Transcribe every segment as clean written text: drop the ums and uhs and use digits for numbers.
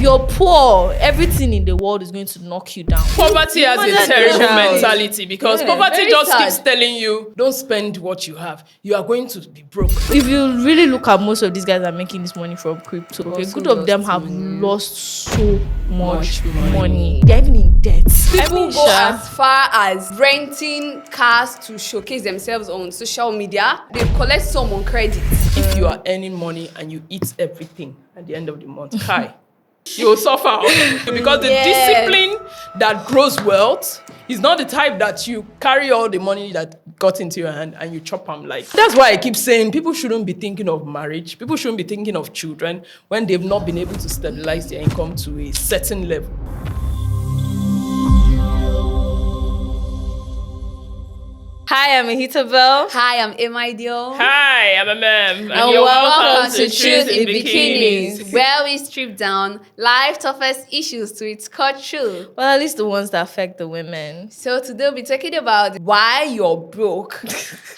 you're poor, everything in the world is going to knock you down. Poverty has a terrible child. mentality because poverty very just sad. keeps telling you, don't spend what you have. You are going to be broke. If you really look at most of these guys that are making this money from crypto, okay, Also good of them lost have money. lost so much Much money. They're even in debt. People go Sha, as far as renting cars to showcase themselves on social media. They collect some on credit. If you are earning money and you eat everything at the end of the month, Kai, you will suffer because the Yes. discipline that grows wealth is not the type that you carry all the money that got into your hand and you chop them like. That's why I keep saying people shouldn't be thinking of marriage. People shouldn't be thinking of children when they've not been able to stabilize their income to a certain level. Hi, I'm Ahitabel. Hi, I'm Emidio. Hi, I'm Mem, and you're welcome to Truth in Bikinis. where we strip down life's toughest issues to its core truth. Well, at least the ones that affect the women. So today we'll be talking about why you're broke,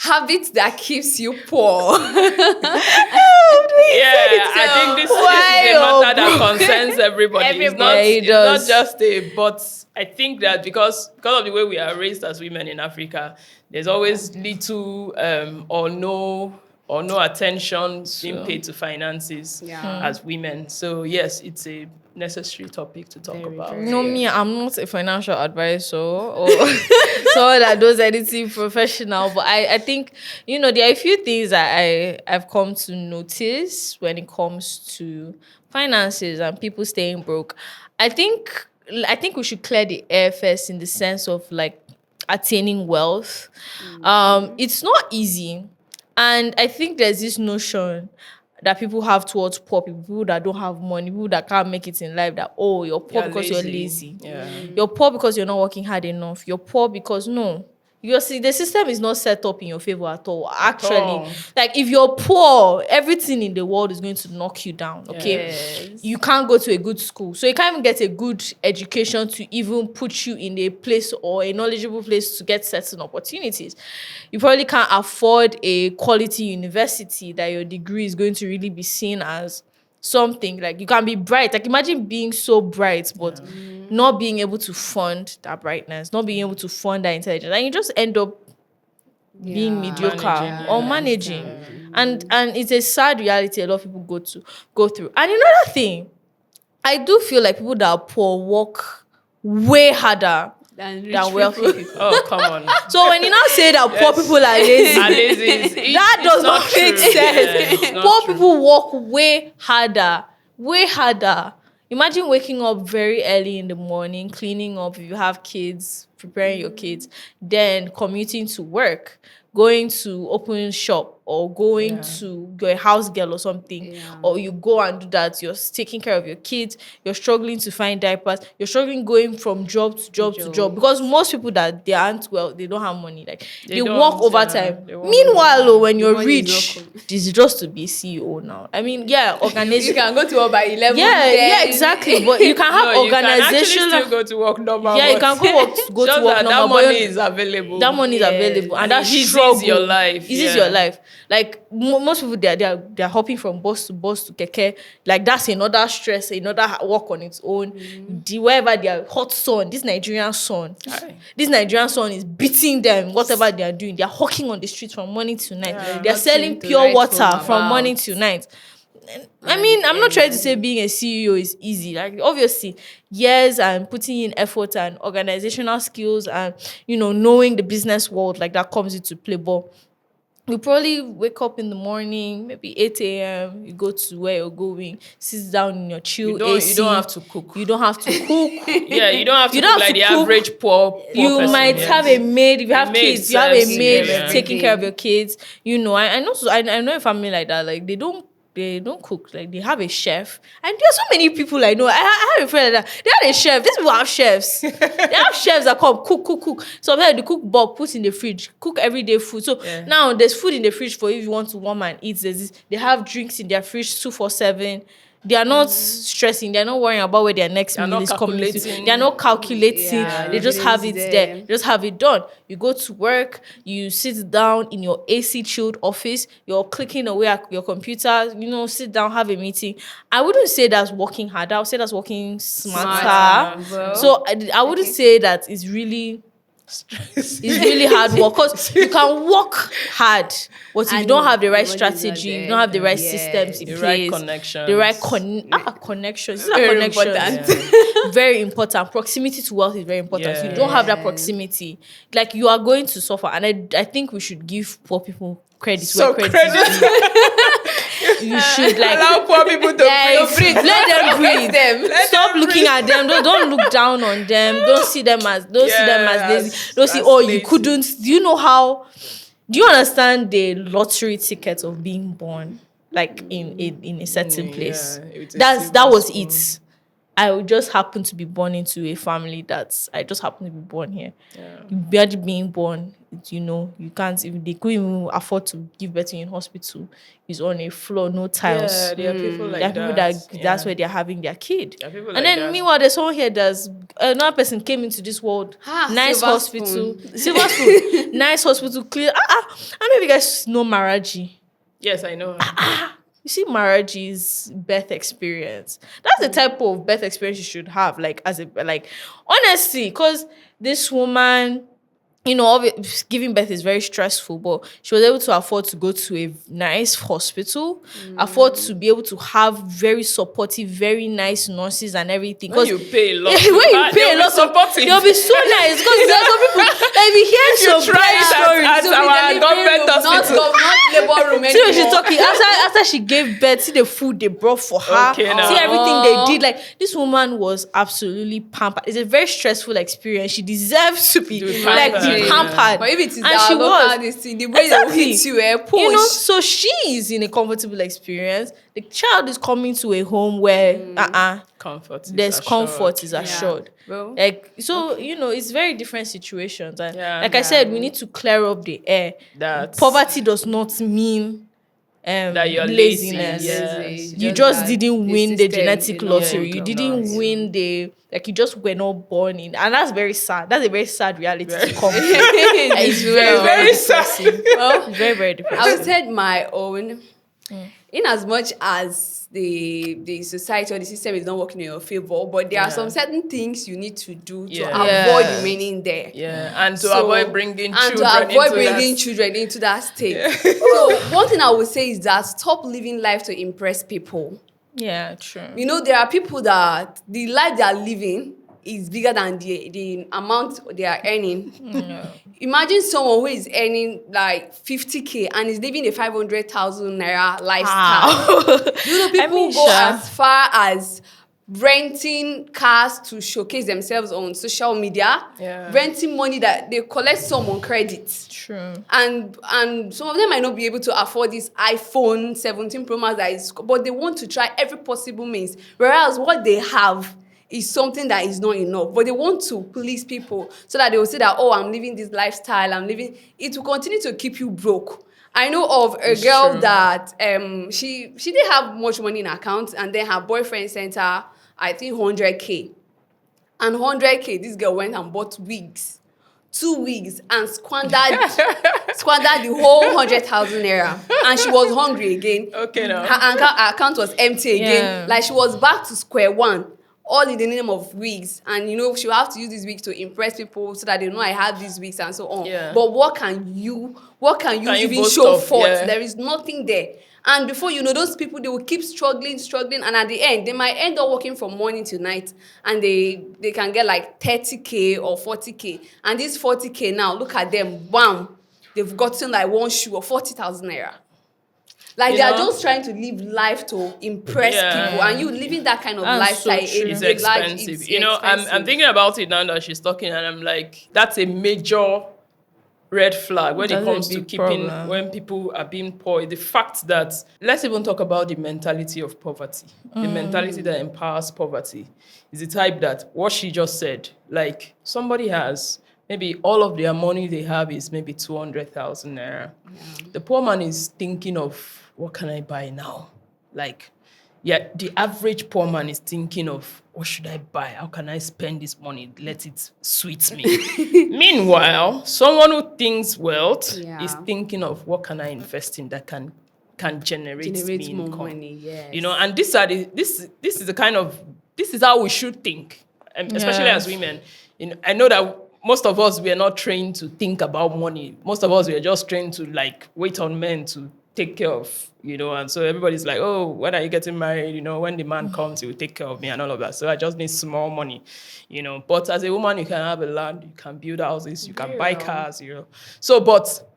habits that keeps you poor. Yeah, I think this is a matter that concerns everybody. It's not, Yeah, it it's does. not just a, but I think that because of the way we are raised as women in Africa, there's always little or no attention being paid to finances as women. So yes, it's a necessary topic to talk about. No, me, I'm not a financial advisor or someone that does anything professional. But I think, there are a few things that I've come to notice when it comes to finances and people staying broke. I think we should clear the air first in the sense of like attaining wealth. It's not easy. And I think there's this notion that people have towards poor people that don't have money, people that can't make it in life, that, oh, you're poor because you're lazy. Yeah. You're poor because you're not working hard enough. You're poor because, no. The system is not set up in your favor at all. Actually, all. like if you're poor, everything in the world is going to knock you down. Okay, Yes. you can't go to a good school, so you can't even get a good education to even put you in a place or a knowledgeable place to get certain opportunities. You probably can't afford a quality university that your degree is going to really be seen as something. Like you can be bright. Like imagine being so bright, but not being able to fund that brightness, not being able to fund that intelligence, and you just end up being mediocre or managing. And it's a sad reality a lot of people go through. And another thing, I do feel like people that are poor work way harder Than wealthy people. Oh, come on. So when you now say that poor people are lazy, And lazy that does not make true. sense. Yeah, it's not Poor true. people work way harder. Imagine waking up very early in the morning, cleaning up if you have kids, preparing your kids, then commuting to work, going to open shop or going to your house girl or something, or you go and do that. You're taking care of your kids. You're struggling to find diapers. You're struggling going from job to job because most people that they aren't well, they don't have money. Like they don't, work overtime. they work Meanwhile, when you're money is rich, not coming. this is just to be CEO now. I mean, organization. You can go to work by 11. Yeah, exactly. But you can have No, you can actually organizational. still go to work normal. Yeah, you but can go just to work that normal. that but money you're- is available. that money is available, and that it eases struggle your life. eases your life. Like most people, they're hopping from bus to keke. Like that's another stress, another work on its own. Wherever they are, hot sun. This Nigerian sun is beating them. Whatever they are doing, they are hawking on the streets from morning to night. They are selling to pure write water home from about. morning to night. I mean, I'm not trying to say being a CEO is easy. Like, obviously, years and putting in effort and organizational skills and, knowing the business world, like that comes into play. But you probably wake up in the morning, maybe 8 a.m., you go to where you're going, sit down in your chill You don't, AC. you don't have to cook. You don't have to cook. Yeah, you don't have to You cook don't have like to the cook. average poor You person, might yes. have a maid. If you have maid kids, you have a serves maid you every taking day. care of your kids. And also I know a family like that. Like they don't cook. Like they have a chef. And there's so many people I know. I have a friend like that. They have a chef. These people have chefs. They have chefs that come cook. Sometimes they cook bulk, put in the fridge, cook everyday food. So now there's food in the fridge for if you want to warm and eat. They have drinks in their fridge 247. They are not stressing. They're not worrying about where their next meal not is coming to. calculating. They're not calculating. Yeah, They just have it everything's there. there. Just have it done. You go to work. You sit down in your AC chilled office. You're clicking away at your computer. Sit down, have a meeting. I wouldn't say that's working harder. I would say that's working smarter. Well, So I wouldn't say that it's really hard work, because you can work hard, but if you And don't have the right the money is not strategy, you there. don't have the right Yeah. systems in The right place, connections. the right connections. These are Very connections. important. Very important. Proximity to wealth is very important. So you don't have that proximity, like you are going to suffer. And I think we should give poor people credit where credit is due. You should allow poor people to breathe. Let them breathe. them. Stop looking at them. Don't look down on them. Don't see them as lazy. Don't see, that's you lazy. couldn't. Do you understand the lottery ticket of being born like in a certain place? Yeah, it's a That was silver it. I just happened to be born into a family I just happened to be born here. Barely being born, you can't even, they couldn't even afford to give birth in hospital. It's on a floor, no tiles. Yeah, there are people like There are people that that. that's where they're having their kid. There are people And like then that. meanwhile, there's someone here another person came into this world. Nice silver hospital. Silver spoon. Nice hospital, clear. I don't know if you guys know Maraji. Yes, I know. You see, marriage is birth experience. That's the type of birth experience you should have, honestly, because this woman, giving birth is very stressful, but she was able to afford to go to a nice hospital, afford to be able to have very supportive, very nice nurses and everything. When you pay a lot, when you pay a lot, supportive. they'll be so nice, because there are some people that if you hear some try bad it stories, at our government hospital. Not labor room see when she's anymore. talking after she gave birth, see the food they brought for her, Okay, now. see everything they did. Like, this woman was absolutely pampered. It's a very stressful experience. She deserves to be be pampered. pampered. But if it is And our she local was. this thing, the way they will hit you, push. So she is in a comfortable experience. The child is coming to a home where Comfort. there's assured. comfort is assured. Well, It's very different situations. And Yeah. I said, we need to clear up the air. That Poverty does not mean that you're laziness. lazy. Yes. You just that didn't the win the system genetic did not lottery. work You out. didn't win you just were not born in, and that's very sad. That's a very sad reality to come. it's very sad. Well, Very, very depressing. I would say my own, in as much as the society or the system is not working in your favor, but there are some certain things you need to do to Yeah. avoid Yes. remaining there. Yeah, and to So- avoid bringing and children to avoid into bringing that. children into that state. So one thing I would say is that stop living life to impress people. Yeah, true. There are people that the life they are living is bigger than the amount they are earning. Imagine someone who is earning like 50K and is living a 500,000 naira lifestyle. People go as far as renting cars to showcase themselves on social media, renting money that they collect some on credit. True. And some of them might not be able to afford this iPhone 17 Pro Max but they want to try every possible means. Whereas what they have is something that is not enough. But they want to please people so that they will say that, I'm living this lifestyle, it will continue to keep you broke. I know of a girl that she didn't have much money in her account, and then her boyfriend sent her, I think, 100K. And 100K, this girl went and bought wigs. 2 wigs, and squandered the whole 100,000 naira. And she was hungry again. Okay, now. Her account was empty again. Yeah. Like, she was back to square one. All in the name of wigs. And, she will have to use these wigs to impress people so that they know I have these wigs and so on. Yeah. But what can you even boast show of? forth? Yeah. There is nothing there. And before you know, those people, they will keep struggling. And at the end, they might end up working from morning to night. And they can get like 30K or 40K. And this 40K now, look at them, bam, they've gotten like one shoe of 40,000 naira. Like, they are just trying to live life to impress people, and you living that kind of That's lifestyle so true. It's a large- expensive. it's I'm expensive. thinking about it now that she's talking, and I'm like, that's a major red flag when That's it a comes to big keeping problem. when people are being poor. The fact that, let's even talk about the mentality of poverty. The mentality that empowers poverty is the type that what she just said, like somebody has maybe all of their money they have is maybe 200,000 naira. The poor man is thinking of, what can I buy now? Like, yeah, the average poor man is thinking of, what should I buy? How can I spend this money? Let it sweet me. Meanwhile, someone who thinks wealth is thinking of, what can I invest in that can generate me more income? money, yes. You know, and this is the kind of, this is how we should think, especially as women. You know, I know that most of us, we are not trained to think about money. Most of us, we are just trained to like wait on men to take care of, you know, and so everybody's like, oh, when are you getting married? You know, when the man comes, he will take care of me and all of that. So I just need small money, you know. But as a woman, you can have a land, you can build houses, you can buy cars, you know. So, but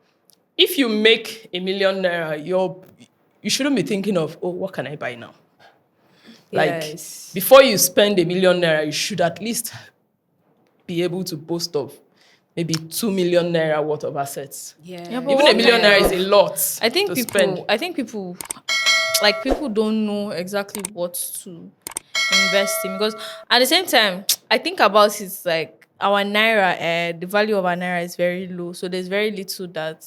if you make $1 million, you shouldn't be thinking of, oh, what can I buy now? Like, before you spend $1 million, you should at least be able to boast of maybe 2 million naira worth of assets. Yeah, even $1 million is a lot. I think to people, spend. I think people, like people don't know exactly what to invest in, because at the same time, I think about it like our naira, the value of our naira is very low, so there's very little that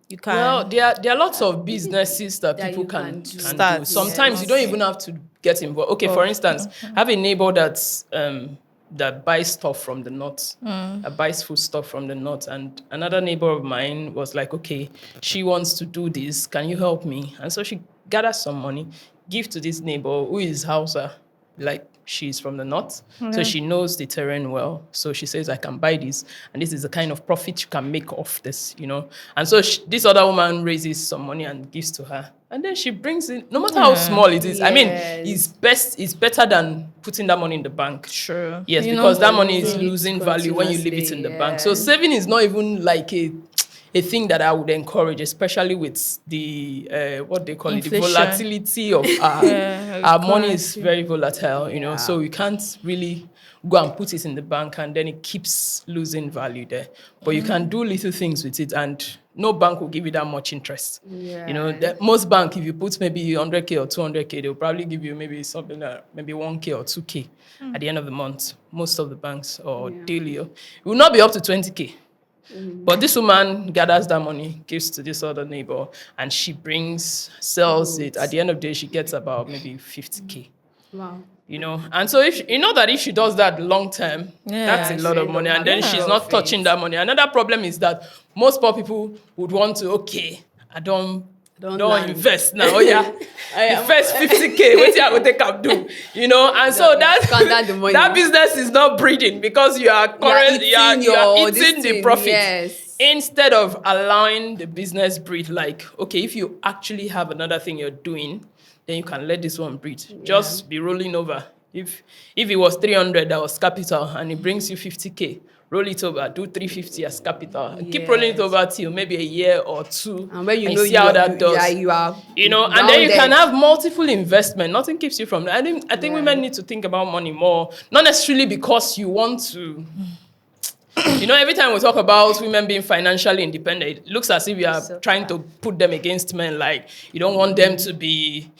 you can. Well, there are lots of businesses that people can start. do. Sometimes you don't even have to get involved. Okay, for instance, I have a neighbor that's that buys stuff from the north, buys food stuff from the north. And another neighbor of mine was like, okay, she wants to do this. Can you help me? And so she gathers some money, give to this neighbor who is Hausa, like she's from the north. So she knows the terrain well. So she says, I can buy this. And this is the kind of profit you can make off this, you know. And so this other woman raises some money and gives to her. And then she brings in, no matter how small it is. I mean, it's better than putting that money in the bank. Sure. Yes, because that money is losing value when you leave it in the bank. So saving is not even like a thing that I would encourage, especially with the what they call Inflation. it, the volatility of our money is very volatile, you know. So we can't really go and put it in the bank and then it keeps losing value there. But you can do little things with it, and no bank will give you that much interest. You know, most bank, if you put maybe 100K or 200K, they'll probably give you maybe something like maybe 1K or 2K at the end of the month. Most of the banks or daily, it will not be up to 20K. But this woman gathers that money, gives to this other neighbor, and she sells it. At the end of the day, she gets about maybe 50K. Wow. You know, and so if she does that long term, that's a lot of money, and then she's not touching that money. Another problem is that most poor people would want to, okay, I don't invest now. Oh yeah, the first 50K, what I will take up do, you know, and so that business is not breeding because you are eating the profit. Yes. Instead of allowing the business breed, like, okay, if you actually have another thing you're doing, then you can let this one breathe. Just be rolling over. If it was 300 that was capital and it brings you 50K, roll it over, do 350 as capital, and keep rolling it over till maybe a year or two. And when you know see how that does, you know, and then you can have multiple investment. Nothing keeps you from that. I think women need to think about money more, not necessarily because you want to. You know, every time we talk about women being financially independent, it looks as if you are trying to put them against men. Like you don't want them to be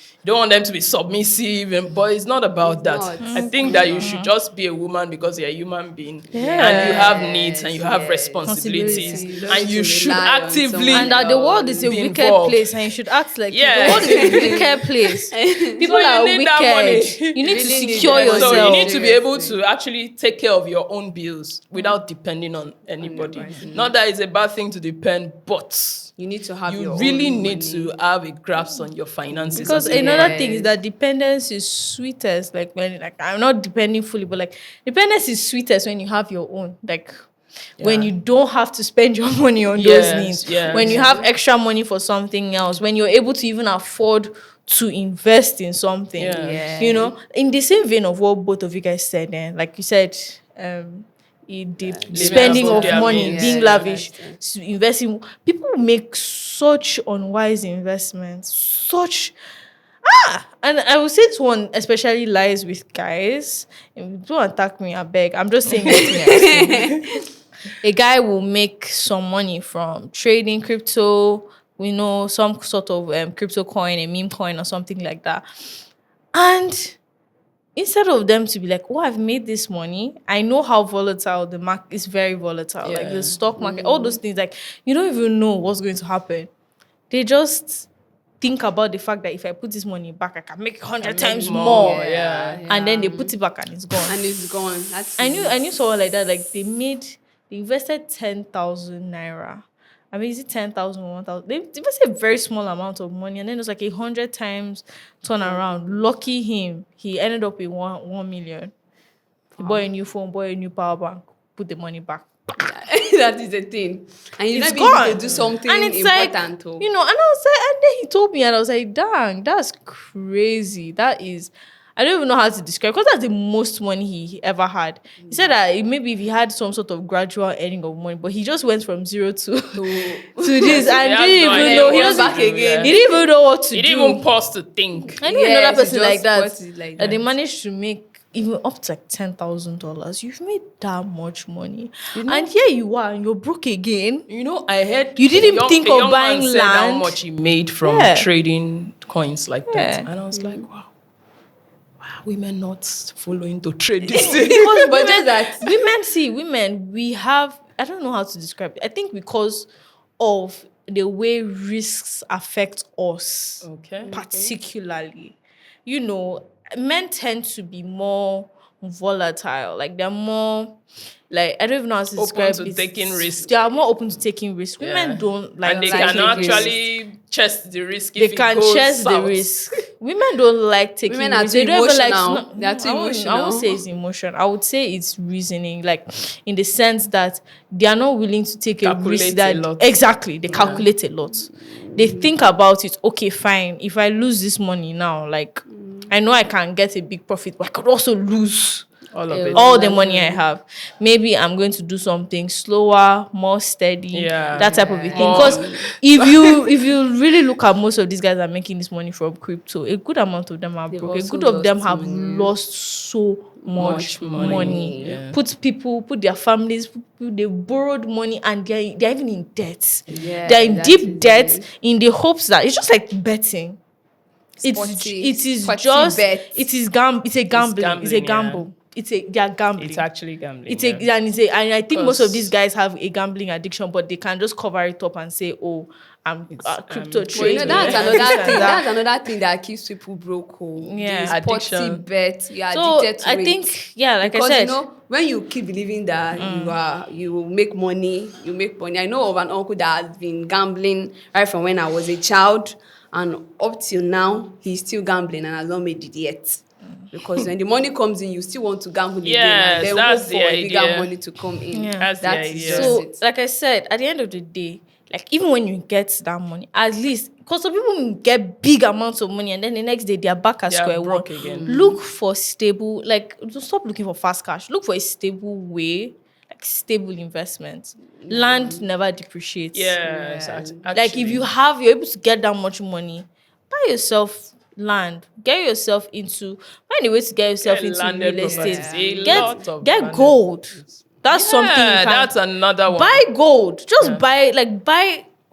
submissive, but it's not about that. I think that you should just be a woman because you're a human being and you have needs and you have responsibilities and you should actively and that the world is a wicked place and you should act like the world is a wicked place. People are wicked. You need to secure yourself. So you need to be able to actually take care of your own bills without depending on anybody. Not that it's a bad thing to depend, but you need to have you really need to have a grasp on your finances. Because another thing is that dependence is sweetest. Like when I'm not depending fully, but like dependence is sweetest when you have your own. Like when you don't have to spend your money on those needs. When you have extra money for something else. When you're able to even afford to invest in something. You know, in the same vein of what both of you guys said, like you said, the spending of money, being lavish, investing. People make such unwise investments, and I would say this one especially lies with guys. And don't attack me, I beg. I'm just saying what a guy will make some money from trading crypto, some sort of crypto coin, a meme coin or something like that. And instead of them to be like, oh, I've made this money, I know how volatile the market is, very volatile. Like the stock market, all those things, like you don't even know what's going to happen. They just think about the fact that if I put this money back, I can make 100 make times more, more. yeah. And then they put it back and it's gone. And it's gone. I knew someone like that. Like they invested 10,000 naira. I mean, is it 10,000 or 1,000? They invested a very small amount of money, and then it was like 100 times turn around. Lucky him, he ended up with 1 million. He bought a new phone, bought a new power bank, put the money back. That is the thing. And you It's not be able gone. to do something And it's important. like, and I was like, and then he told me, and I was like, dang, that's crazy. That is, I don't even know how to describe, because that's the most money he ever had. He said that maybe if he had some sort of gradual earning of money, but he just went from zero to this, and has didn't no even idea know. what He to doesn't. do, yeah. He didn't even know what to He do. didn't even pause to think. I know Yes, another he person like just that, put it like that they that. managed to make even up to like $10,000. You've made that much money, and here you are, and you're broke again. I heard You didn't think a of young buying man said how land. much he made from Yeah. trading coins like that, Yeah. and I was like, wow, women not following to trade this thing. Because But just that women, we have, I don't know how to describe it. I think because of the way risks affect us, Okay. particularly, men tend to be more volatile. Like they're more, like, I don't even know how to describe to it. taking risks. They are more open to taking risks. Women Yeah. don't like and they taking can risks. actually chest the risk. They If can it goes chest the south. risk. Women don't like taking Women are risks. too They don't even like. emotional. They are too I won't emotional. say it's emotion. I would say it's reasoning, like in the sense that they are not willing to take a Calculate risk a that lot. exactly they calculate a lot. They think about it. Okay, fine. If I lose this money now, like I know I can get a big profit, but I could also lose all of it. all the money I have. Maybe I'm going to do something slower, more steady, Yeah. that type of a thing. More- Because if you really look at most of these guys that are making this money from crypto, a good amount of them are They've broke. A also good of them lost have money. lost so much money. Yeah. Put their families, they borrowed money, and they're even in debt. Yeah, They're in that deep is debt it. in the hopes that it's just like betting. Sporty bet. It's a gambling. It's a gambling, gamble. They are gambling. It's actually gambling. And I think most of these 'Cause- guys have a gambling addiction, but they can just cover it up and say, "Oh, I'm crypto I'm trading." Well, that's Yeah. another thing. That's another thing that keeps people broke. Yeah. The sporty Addiction. bet. You're So addicted to I it. think, like Because I said, when you keep believing that you will make money, you make money. I know of an uncle that has been gambling right from when I was a child, and up till now he's still gambling and has not made it yet. Because when the money comes in, you still want to gamble again, and Yes, then that's hope the for bigger idea. money to come in. Yeah. That's the That is idea. just so it. like I said, at the end of the day, like even when you get that money, at least because some people get big amounts of money and then the next day they are back at They are square one. broke again. Look for stable, like don't stop looking for fast cash. Look for a stable way, like stable investment. Land never depreciates. Yes, Yeah. Like if you're able to get that much money, buy yourself land. Find a way to get yourself Get into landed real estate. properties. A lot of Get landed gold. properties. That's something you can That's another one. buy gold. Just buy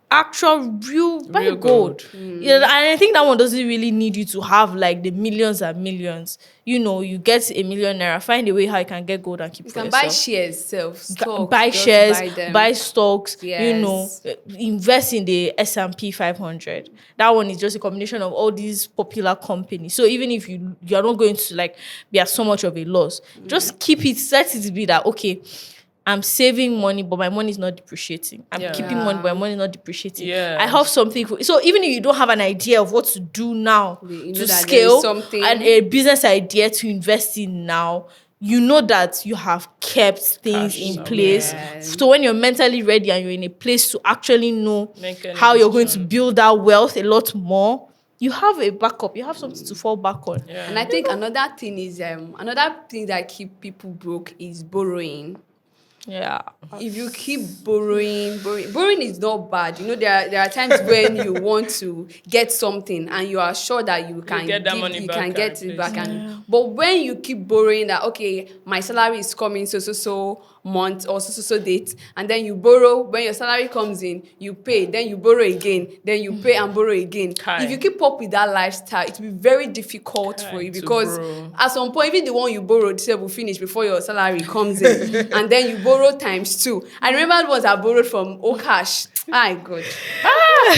actual buy Real gold. gold. Yeah, and I think that one doesn't really need you to have like the millions and millions. You get $1 million naira, find a way how you can get gold and keep You for can yourself. buy shares, stocks. Buy just shares, buy them. buy stocks, Yes. invest in the S&P 500. That one is just a combination of all these popular companies. So even if you're not going to like be at so much of a loss, just keep it, set it to be that, okay, I'm saving money, but my money is not depreciating. I'm keeping money, but my money is not depreciating. Yes. I have something. So even if you don't have an idea of what to do now You know to that there scale is something. and a business idea to invest in now, you know that you have kept things Cash in somewhere. place. Yes. So when you're mentally ready and you're in a place to actually know Make any how you're going to decision. build that wealth a lot more, you have a backup. You have something to fall back on. Yeah. And I think another thing is another thing that keep people broke is borrowing. Yeah. If you keep borrowing is not bad. There are times when you want to get something and you are sure that you can get that money you back can get and it back. place it. But when you keep borrowing that, okay, my salary is coming, so month or so date, and then you borrow when your salary comes in, you pay, then you borrow again, then you pay and borrow again. Kai. If you keep up with that lifestyle, it will be very difficult for you, to because borrow. at some point, even the one you borrowed will finish before your salary comes in, and then you borrow times 2. I remember once I borrowed from Okash. My God. I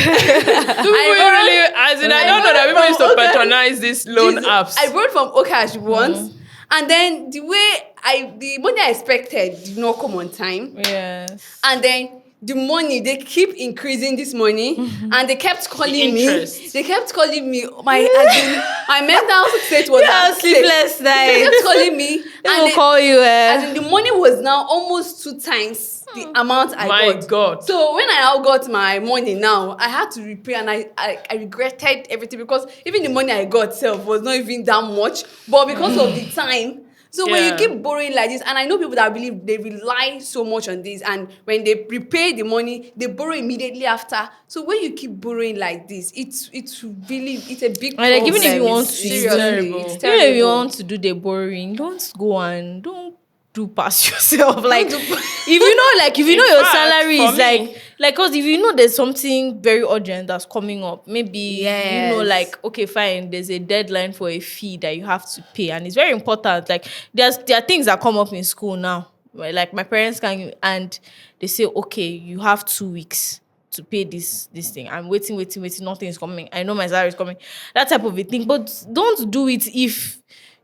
don't know that people used to patronize these loan apps. I borrowed from Okash once, and then the money I expected did not come on time. Yes. And then the money, they keep increasing this money, and they kept calling me. They kept calling me. My mental state was at stake. Sleepless night. They kept calling me. They will call you. As in, the money was now almost 2 times the amount I got. My God. So when I now got my money now, I had to repay, and I regretted everything, because even the money I got itself was not even that much, but because of the time. So when you keep borrowing like this, and I know people that believe they rely so much on this, and when they prepay the money, they borrow immediately after. So when you keep borrowing like this, it's a big problem. Like, even if you want to, seriously, it's even terrible. if you want to do the borrowing, don't do past yourself. Like, if you know your fact, salary for is me- like, because if you know there's something very urgent that's coming up, maybe Yes. like, okay, fine, there's a deadline for a fee that you have to pay, and it's very important. Like, there are things that come up in school now, where, like, my parents can, and they say, okay, you have 2 weeks to pay this thing. I'm waiting, nothing is coming. I know my salary is coming. That type of a thing. But don't do it if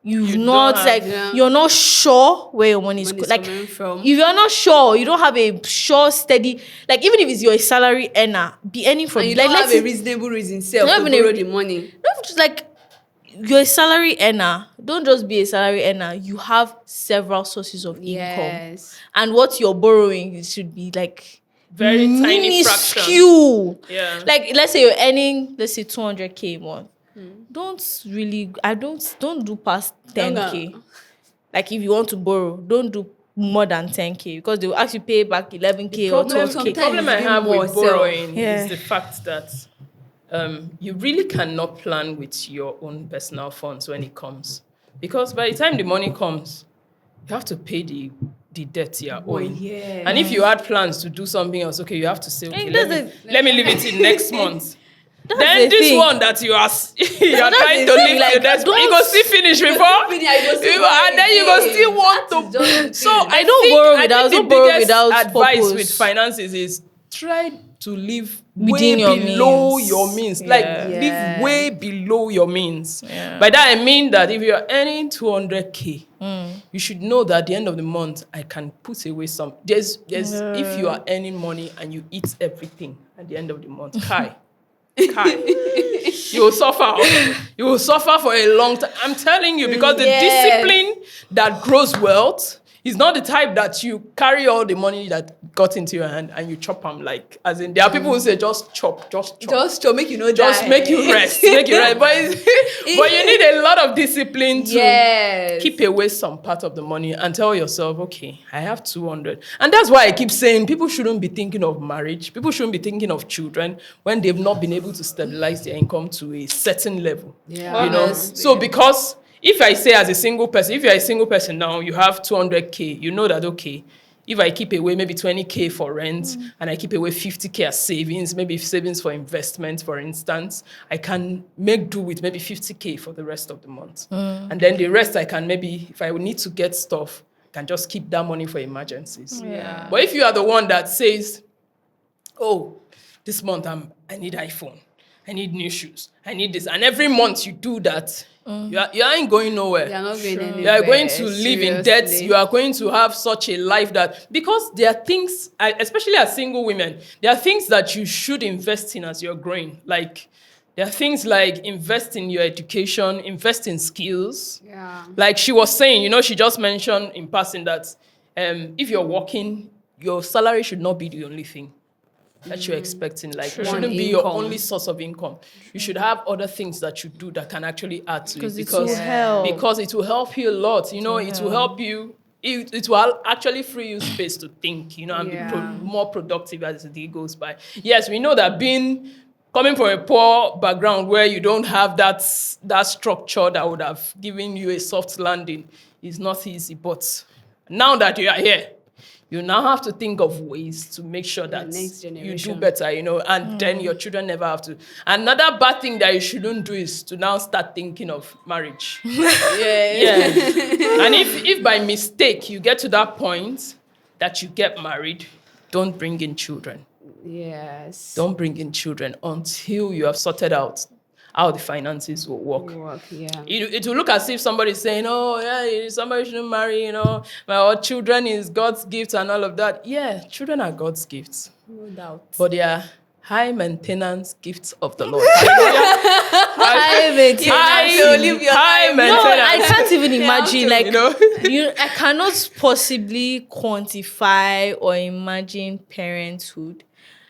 you're not sure where your money is coming from. If you're not sure, you don't have a sure, steady, like, even if it's your salary earner, be earning from, And you like, don't have a reasonable reason to borrow the money. don't just, like, you're a salary earner. Don't just be a salary earner. You have several sources of income, and what you're borrowing should be like Very tiny fraction. minuscule. Yeah. Like, let's say you're earning, 200K a month. Don't do past 10K. Like, if you want to borrow, don't do more than 10K, because they will actually pay back 11K or 12K. The problem I have with borrowing Yeah. is the fact that you really cannot plan with your own personal funds when it comes, because by the time the money comes, you have to pay the debt you're owing. Yeah. And if you had plans to do something else, okay, you have to say, okay, Hey, let me leave it till next month. That's Then the this thing. one that you are that's trying the to thing, leave like, till next month, you go still finish before, and then you go still want to. So I don't borrow without- think don't the borrow biggest without advice purpose. with finances is try to live Within way your below means. your means. Yeah. Like, Yeah. live way below your means. Yeah. By that I mean that if you're earning 200K, you should know that at the end of the month I can put away some. There's if you are earning money and you eat everything at the end of the month, Kai. You will suffer. You will suffer for a long time. I'm telling you, because the discipline that grows wealth is not the type that you carry all the money that got into your hand and you chop them, like, as in, there are people who say just chop. Just make you know Just die. make you rest. Make you rest. But you need a lot of discipline to keep away some part of the money and tell yourself, okay, I have 200. And that's why I keep saying people shouldn't be thinking of marriage. People shouldn't be thinking of children when they've not been able to stabilize their income to a certain level. Yeah. You know? Honestly. So because if I say as a single person, if you're a single person now, you have 200K, you know that, okay, if I keep away maybe 20K for rent and I keep away 50K as savings, maybe savings for investment, for instance, I can make do with maybe 50K for the rest of the month. And then the rest I can maybe, if I would need to get stuff, can just keep that money for emergencies. Yeah. But if you are the one that says, oh, this month I need iPhone, I need new shoes, I need this, and every month you do that, you ain't going nowhere. You're not going anywhere. You are going to live in debt. Seriously. You are going to have such a life that, because there are things, especially as single women, there are things that you should invest in as you're growing. Like, there are things like invest in your education, invest in skills. Yeah. Like she was saying, she just mentioned in passing that if you're working, your salary should not be the only thing that you're expecting. Like, it shouldn't be your only source of income. You should have other things that you do that can actually add to it. It will help. Because it will help you a lot. It will help you. It will actually free you space to think, and be more productive as the day goes by. Yes, we know that coming from a poor background where you don't have that structure that would have given you a soft landing is not easy. But now that you are here, you now have to think of ways to make sure that next you do generation. better, and then your children never have to. Another bad thing that you shouldn't do is to now start thinking of marriage. Yeah. And if by mistake you get to that point that you get married, don't bring in children. Yes. Don't bring in children until you have sorted out how the finances will work. Yeah. It will look as if somebody's saying, oh, yeah, somebody shouldn't marry, or children is God's gift and all of that. Yeah, children are God's gifts. No doubt. But they are high maintenance gifts of the Lord. High maintenance. High No, maintenance. I can't even imagine. Like, You know? I cannot possibly quantify or imagine parenthood,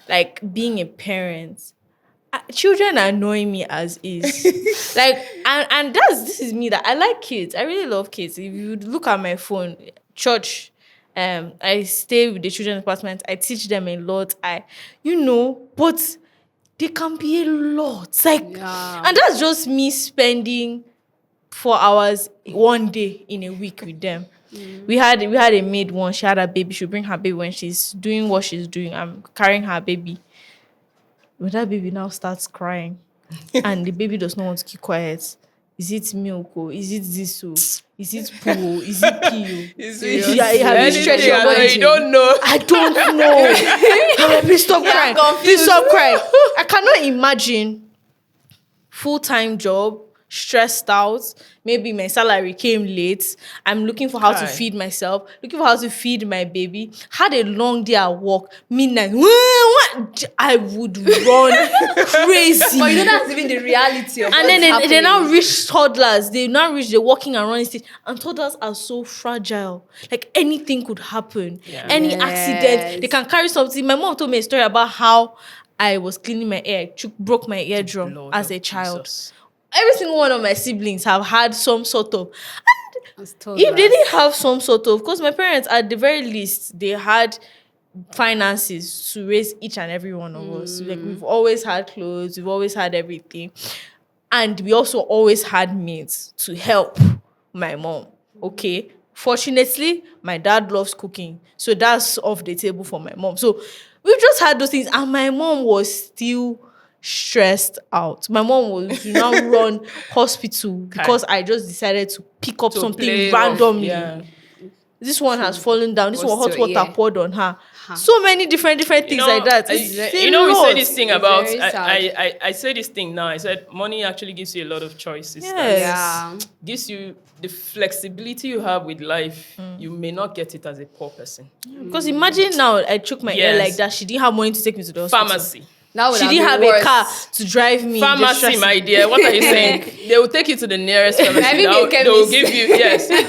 like being a parent. Children annoy me as is. Like, and this is me, that I like kids. I really love kids. If you look at my phone, church, I stay with the children's department. I teach them a lot. But they can be a lot. Like, and that's just me spending 4 hours one day in a week with them. We had a maid once. She had a baby. She'll bring her baby when she's doing what she's doing. I'm carrying her baby. When that baby now starts crying and the baby does not want to keep quiet, is it milk or is it this or is it poo or is it pee? You don't know. I don't know. Please stop crying. Please stop crying. I cannot imagine full-time job, stressed out. Maybe my salary came late. I'm looking for how to feed myself, looking for how to feed my baby. Had a long day at work, midnight. I would run crazy. But that's even the reality of and then they now reach toddlers. They now reach the walking and running stage. And toddlers are so fragile. Like anything could happen. Yeah. Any accident. They can carry something. My mom told me a story about how I was cleaning my ear. Broke my eardrum as a child. Jesus. Every single one of my siblings have had some sort of. And if they didn't have some sort of, because my parents, at the very least, they had finances to raise each and every one of us. Like, we've always had clothes, we've always had everything. And we also always had maids to help my mom. Okay. Fortunately, my dad loves cooking. So that's off the table for my mom. So we've just had those things. And my mom was still stressed out. My mom was now run hospital because I just decided to pick up something randomly. This one has fallen down. This one hot water poured on her. So many different things like that. We say this thing about. I say this thing now. I said money actually gives you a lot of choices. Yes. Gives you the flexibility you have with life. You may not get it as a poor person. Because imagine now I took my ear like that. She didn't have money to take me to the hospital. Pharmacy. She didn't have a car to drive me. Pharmacy, my dear. What are you saying? They will take you to the nearest pharmacy. They will give you,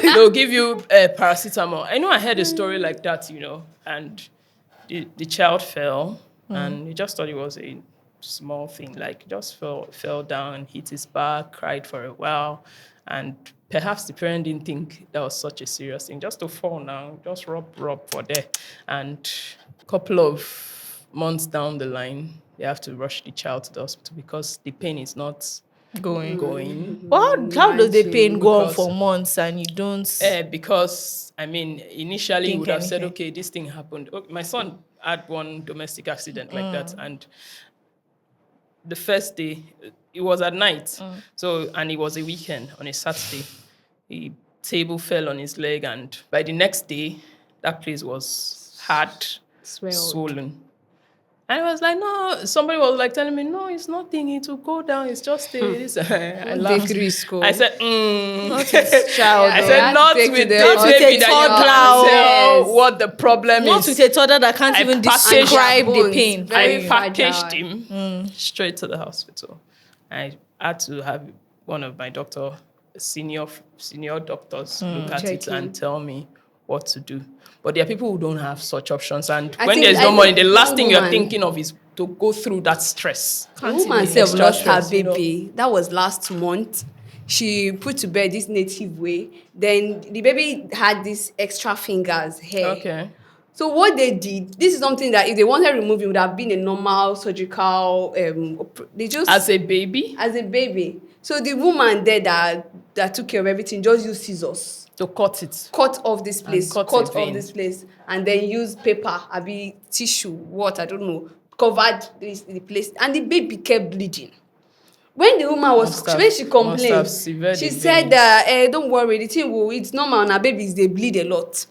they'll give you paracetamol. I know I heard a story like that, and the child fell, and he just thought it was a small thing, like just fell down, hit his back, cried for a while, and perhaps the parent didn't think that was such a serious thing. Just to fall now, just rub for there. And a couple of months down the line, they have to rush the child to the hospital because the pain is not going. Well, how does the pain go on for months and you don't? Because, initially you would have said, okay, this thing happened. My son had one domestic accident like that, and the first day, it was at night, and it was a weekend on a Saturday. The table fell on his leg, and by the next day, that place was hard, swollen. And I was like, no. Somebody was like telling me, no, it's nothing. It will go down. It's just this. I laughed. I said, not with child. I said, not with a toddler. What the problem is. Not with a toddler that can't even describe the pain. I packaged him straight to the hospital. I had to have one of my senior doctors look at it and tell me what to do. But there are people who don't have such options. And when there's no money, the last thing you're thinking of is to go through that stress. The woman herself lost her baby. That was last month. She put to bed this native way. Then the baby had these extra fingers, hair. Okay. So what they did, this is something that if they wanted to remove, it would have been a normal surgical. They just as a baby. So the woman there that that took care of everything just use scissors. To cut it. Cut off this place, cut cut a off vein. this place, and then use paper, abi tissue, what, I don't know, covered the place, and the baby kept bleeding. When the woman when she complained, she said that, don't worry, the thing will, it's normal, now babies, they bleed a lot.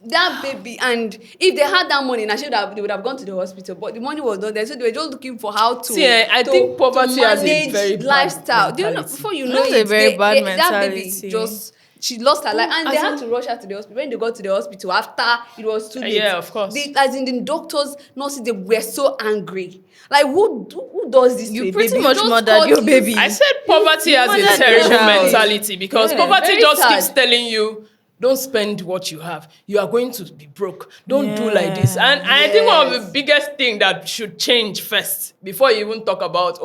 That baby, and if they had that money, they would have gone to the hospital, but the money was not there, so they were just looking for how to. See, I think poverty has a manage very bad lifestyle. Do you know, mentality. before you know That's it, a very bad that baby mentality. just, she lost her life, and they had to rush her to the hospital. When they got to the hospital, after it was too late, Yeah, of course. as in the doctors, nurses, they were so angry. Like, who does this? You to a pretty baby? much Just murdered cut your it. baby. I said poverty has murdered a your terrible child. mentality because Yeah. poverty Very just sad. keeps telling you, don't spend what you have. You are going to be broke. Don't do like this. And I think one of the biggest things that should change first, before you even talk about,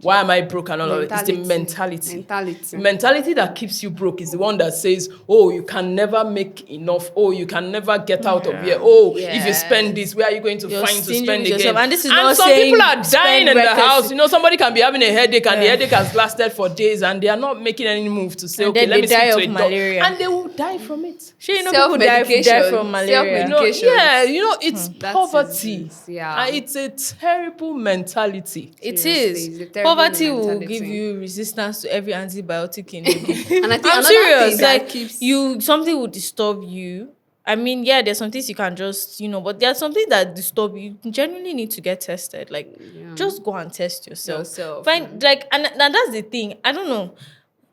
why am I broke and all of it, is the mentality. The mentality that keeps you broke is the one that says, you can never make enough. You can never get out of here. If you spend this, where are you going to You're find to stingy spend with again? yourself. And this is not some saying people are dying spend in the recklessly. house. You know, somebody can be having a headache and the headache has lasted for days and they are not making any move to say, And okay, then let they me speak die to of a doctor. malaria. And they will die from it. Sure, you know people die from malaria. No, Medication. yeah, it's That poverty. is- yeah. It's a terrible mentality. It Seriously, is. it's a terrible Poverty will mentality. give you resistance to every antibiotic in your body. And I think I'm another serious. thing that Like keeps something will disturb you. I mean, yeah, there's some things you can just, but there's something that disturb you. You genuinely need to get tested. Like, just go and test yourself. Find and that's the thing. I don't know.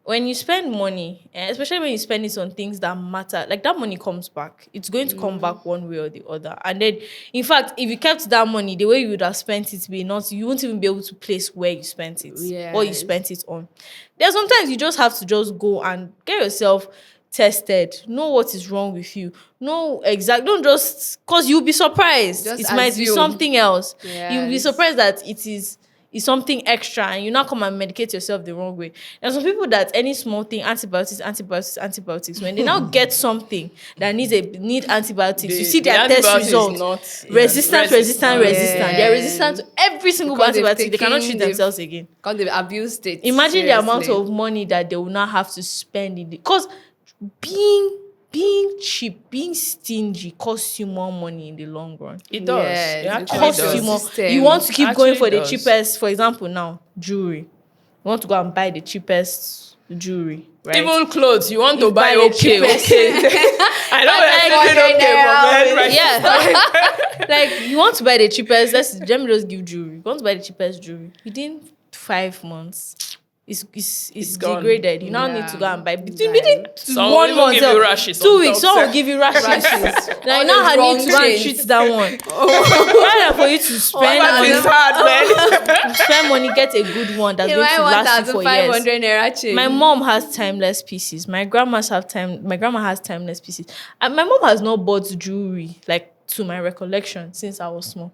When you spend money, especially when you spend it on things that matter, like that money comes back. It's going to come back one way or the other. And then, in fact, if you kept that money, the way you would have spent it, you won't even be able to place where you spent it, what you spent it on. There's sometimes you just have to just go and get yourself tested, know what is wrong with you, don't just, because you'll be surprised. Just It might be assume. something else. Yes. You'll be surprised that it's something extra and you now come and medicate yourself the wrong way. There's some people that any small thing, antibiotics, when they now get something that need antibiotics, you see their test antibiotic is results. not, resistant. They're resistant to every single Because they've antibiotic. They cannot treat taken- themselves again. because they've abused it. Imagine the amount Seriously. of money that they will now have to spend in it. Because being cheap, being stingy costs you more money in the long run. It does. Yes, It actually Costs does. you more. System. You want to keep going Actually for the does. cheapest. For example, now jewelry. You want to go and buy the cheapest jewelry, right? Even clothes, you want to You buy buy the okay. cheapest. I know Like, everything okay for men, right? Yeah. Like you want to buy the cheapest. Let me just give jewelry. You want to buy the cheapest jewelry within 5 months. It's gone. degraded. You now Yeah. need to go and buy Buy. within Some 1 will month, give you rashes 2 on weeks. top, Some sir. will give you rashes. Now you All now the need wrong to go and chains. treat that one. Rather for you to spend That money, is hard, man. spend money, get a good one that's You going buy to last you for years. 1,500 naira chain. My mom has timeless pieces. My grandma has timeless pieces. And my mom has not bought jewelry, like to my recollection, since I was small.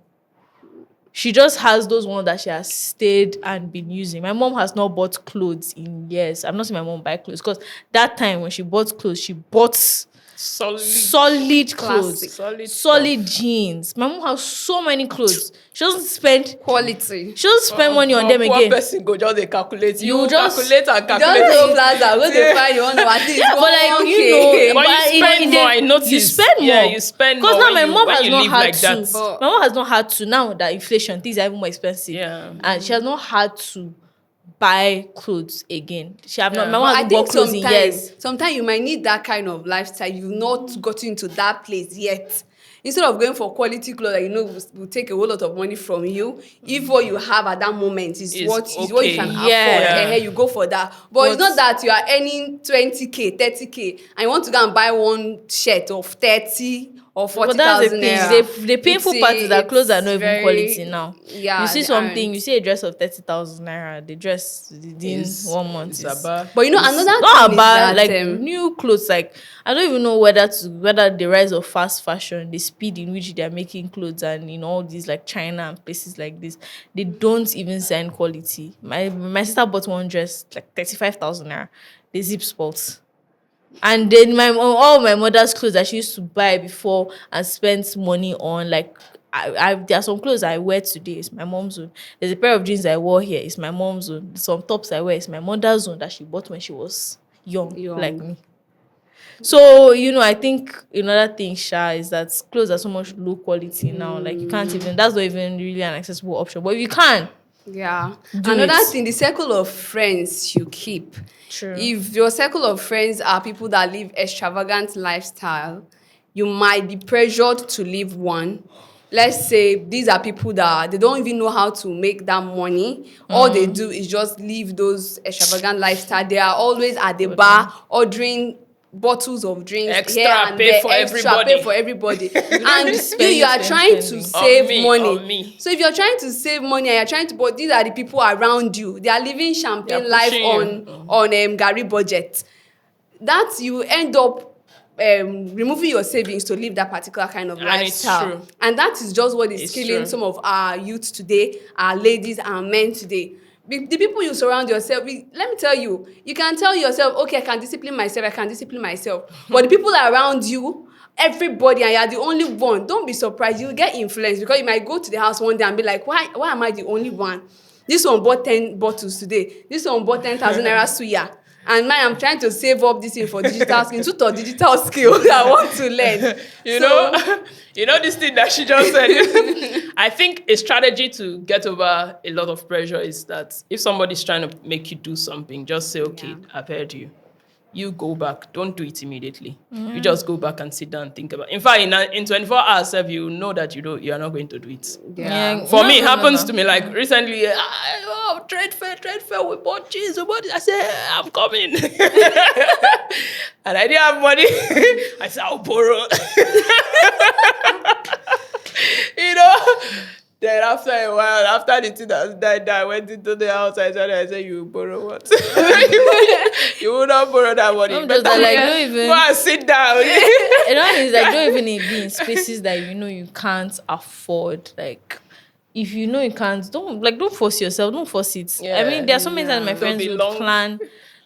She just has those ones that she has stayed and been using. My mom has not bought clothes in years. I've not seen my mom buy clothes because that time when she bought clothes, she bought solid clothes, Classic. solid jeans. My mom has so many clothes. She doesn't spend Quality. money on them Poor again. person go just dey calculate. You You just- calculate and Don't calculate. go plaza. Go to find you want to at least. Yeah, but like you know, But you spend more, I noticed. You spend more. Yeah, you spend more Because now when my you- mom when has you not live had like to. that. But- My mom has not had to. Now that inflation, things are even more expensive. Yeah. And she has not had to buy clothes again. She have not. Yeah. My But mom I hasn't bought think clothes in years. sometimes you might need that kind of lifestyle. You've not gotten to that place yet. Instead of going for quality clothes that will take a whole lot of money from you, if what you have at that moment is what you okay. can Yeah. afford, you go for that. But it's not that you are earning 20k, 30k, and you want to go and buy one shirt of 30 or But that's the 40,000 thing. naira. The painful It's part is that clothes are not even very- quality now. Yeah, You see they something, aren't. you see a dress of 30,000 naira. The dress within 1 month It's is about. But you know, another not thing about is that like new clothes. Like I don't even know whether the rise of fast fashion, the speed in which they are making clothes, and all these like China and places like this, they don't even send quality. My sister bought one dress like 35,000 naira. The zip spots. And then all my mother's clothes that she used to buy before and spend money on, like there are some clothes I wear today, it's my mom's own. There's a pair of jeans I wore here, it's my mom's own. Some tops I wear, it's my mother's own that she bought when she was young. Like me. So, I think another thing, Sha, is that clothes are so much low quality now. Like, you can't even, that's not even really an accessible option. But if you can, Yeah. do Another it. thing, the circle of friends you keep. True. If your circle of friends are people that live extravagant lifestyle, you might be pressured to live one. Let's say these are people that they don't even know how to make that money. All they do is just live those extravagant lifestyle. They are always at the bar ordering bottles of drinks Extra, here and pay there, for extra everybody. pay for everybody. And Spend, you are spend, trying to spending. save On money. me. So if you're trying to save money and you're trying to, but these are the people around you. They are living champagne They are life pushing on Gary budget. That you end up removing your savings to live that particular kind of And it's lifestyle. true. And that is just what is It's killing true. some of our youth today, our ladies, our men today. The people you surround yourself with, let me tell you, you can tell yourself, okay, I can discipline myself. But the people around you, everybody, and you're the only one, don't be surprised. You'll get influenced because you might go to the house one day and be like, why am I the only one? This one bought 10 bottles today. This one bought 10,000 naira suya. And I'm trying to save up this thing for digital skill, digital skills I want to learn. You know this thing that she just said. I think a strategy to get over a lot of pressure is that if somebody's trying to make you do something, just say, okay, I've heard you. You go back. Don't do it immediately. You just go back and sit down and think about it. In fact, in 24 hours, you know that you are not going to do it. Yeah. For me, it happens to me. Like recently, trade fair, we bought cheese, we bought it. I said, I'm coming. And I didn't have money. I said, I'll borrow. Then after a while, after the thing that died, I went into the house. I said, you borrow what? You will not borrow that money. I'm just Better like, don't even. go and sit down. It's like, don't even be in spaces that you can't afford. Like, if you know you can't, don't force yourself. Don't force it. Yeah. I mean, there are so many times my Don't friends be would long. plan.